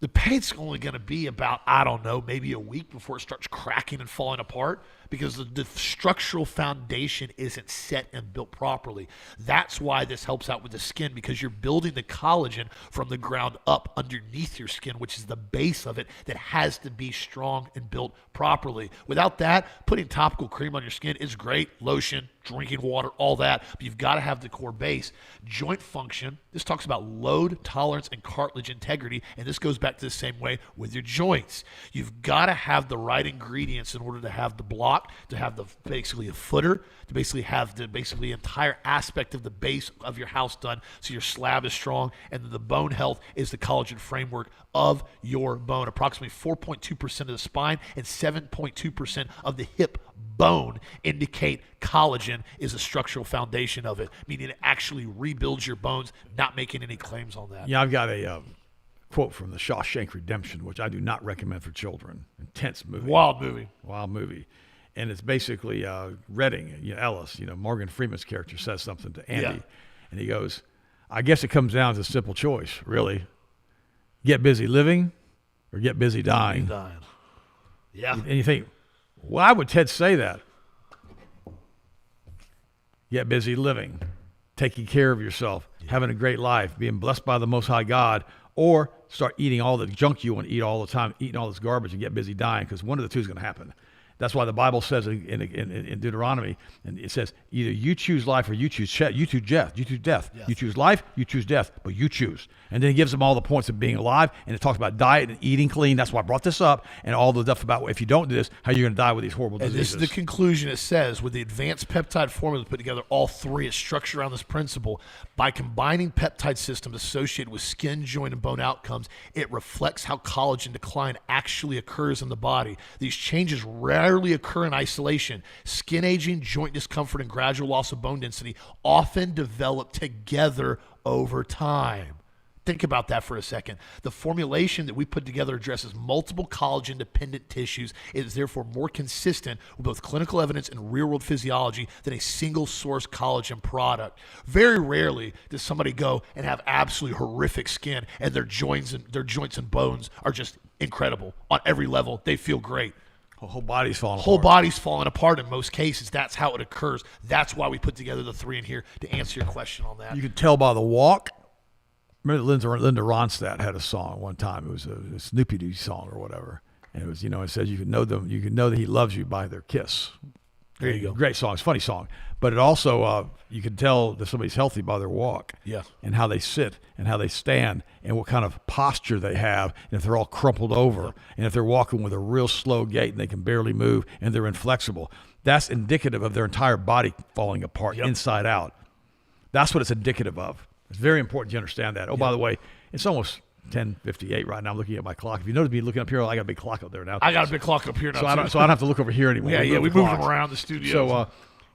the paint's only going to be about, I don't know, maybe a week before it starts cracking and falling apart because the structural foundation isn't set and built properly. That's why this helps out with the skin, because you're building the collagen from the ground up underneath your skin, which is the base of it that has to be strong and built properly. Without that, putting topical cream on your skin is great, lotion, drinking water, all that, but you've got to have the core base. Joint function, this talks about load, tolerance, and cartilage integrity, and this goes back to the same way with your joints. You've got to have the right ingredients in order to have the block, to have basically a footer, to basically have the entire aspect of the base of your house done so your slab is strong, and the bone health is the collagen framework of your bone. Approximately 4.2% of the spine and 7.2% of the hip bone indicate collagen is a structural foundation of it, meaning it actually rebuilds your bones, not making any claims on that. Yeah, I've got a quote from the Shawshank Redemption, which I do not recommend for children. Intense movie. Wild movie. Wild movie. And it's basically Redding, Ellis, Morgan Freeman's character says something to Andy. And he goes, I guess it comes down to a simple choice, really. Get busy living or get busy dying. Yeah. And you think, why would Ted say that? Get busy living, taking care of yourself, having a great life, being blessed by the Most High God, or start eating all the junk you want to eat all the time, eating all this garbage, and get busy dying, because one of the two is going to happen. That's why the Bible says in Deuteronomy, and it says, either you choose life or you choose death. You choose death. Yes. You choose life, you choose death, but you choose. And then he gives them all the points of being alive, and it talks about diet and eating clean. That's why I brought this up, and all the stuff about if you don't do this, how you're going to die with these horrible diseases. And this is the conclusion. It says, with the advanced peptide formula put together, all three is structured around this principle. By combining peptide systems associated with skin, joint, and bone outcomes, it reflects how collagen decline actually occurs in the body. These changes rarely occur in isolation. Skin aging, joint discomfort, and gradual loss of bone density often develop together over time. Think about that for a second. The formulation that we put together addresses multiple collagen-dependent tissues. It is therefore more consistent with both clinical evidence and real-world physiology than a single-source collagen product. Very rarely does somebody go and have absolutely horrific skin and their joints and bones are just incredible on every level. They feel great. Whole body's falling apart. Whole body's falling apart in most cases. That's how it occurs. That's why we put together the three in here to answer your question on that. You can tell by the walk. Remember Linda Ronstadt had a song one time. It was a Snoopy Doo song or whatever. And it was, it says you can know that he loves you by their kiss. There you go. Great song. It's a funny song. But it also, you can tell that somebody's healthy by their walk. Yeah. And how they sit and how they stand and what kind of posture they have. And if they're all crumpled over and if they're walking with a real slow gait and they can barely move and they're inflexible, that's indicative of their entire body falling apart inside out. That's what it's indicative of. It's very important you understand that. Oh, by the way, it's almost 10:58 right now. I'm looking at my clock. If you notice me looking up here, I got a big clock up there now. I got a big clock up here now. So I don't have to look over here anymore. We moved them around the studio. So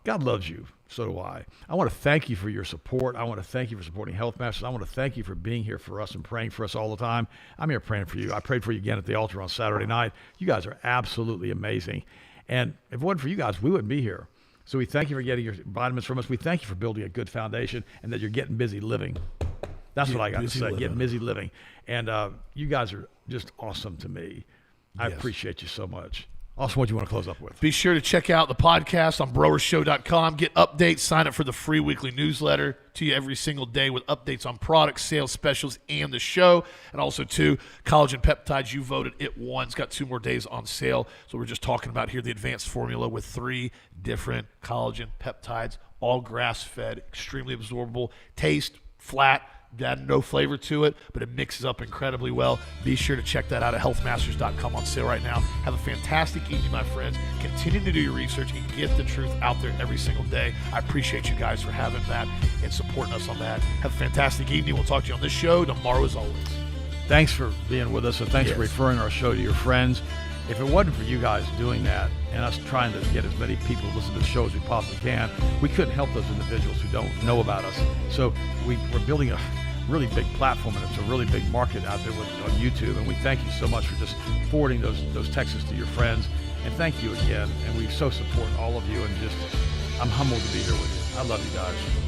God loves you. So do I. I want to thank you for your support. I want to thank you for supporting Health Masters. I want to thank you for being here for us and praying for us all the time. I'm here praying for you. I prayed for you again at the altar on Saturday night. You guys are absolutely amazing. And if it wasn't for you guys, we wouldn't be here. So we thank you for getting your vitamins from us. We thank you for building a good foundation and that you're getting busy living. That's what I got to say. Getting busy living. And you guys are just awesome to me. I appreciate you so much. Also, what do you want to close up with? Be sure to check out the podcast on browershow.com. Get updates. Sign up for the free weekly newsletter to you every single day with updates on products, sales specials, and the show. And also, too, collagen peptides. You voted it won. It's got 2 more days on sale. So we're just talking about here the advanced formula with 3 different collagen peptides, all grass-fed, extremely absorbable, taste flat, add no flavor to it, but it mixes up incredibly well. Be sure to check that out at healthmasters.com on sale right now. Have a fantastic evening, my friends. Continue to do your research and get the truth out there every single day. I appreciate you guys for having that and supporting us on that. Have a fantastic evening. We'll talk to you on this show tomorrow as always. Thanks for being with us, and thanks for referring our show to your friends. If it wasn't for you guys doing that and us trying to get as many people to listen to the show as we possibly can, we couldn't help those individuals who don't know about us. So we're building a really big platform, and it's a really big market out there on YouTube. And we thank you so much for just forwarding those texts to your friends. And thank you again. And we so support all of you. And I'm humbled to be here with you. I love you guys.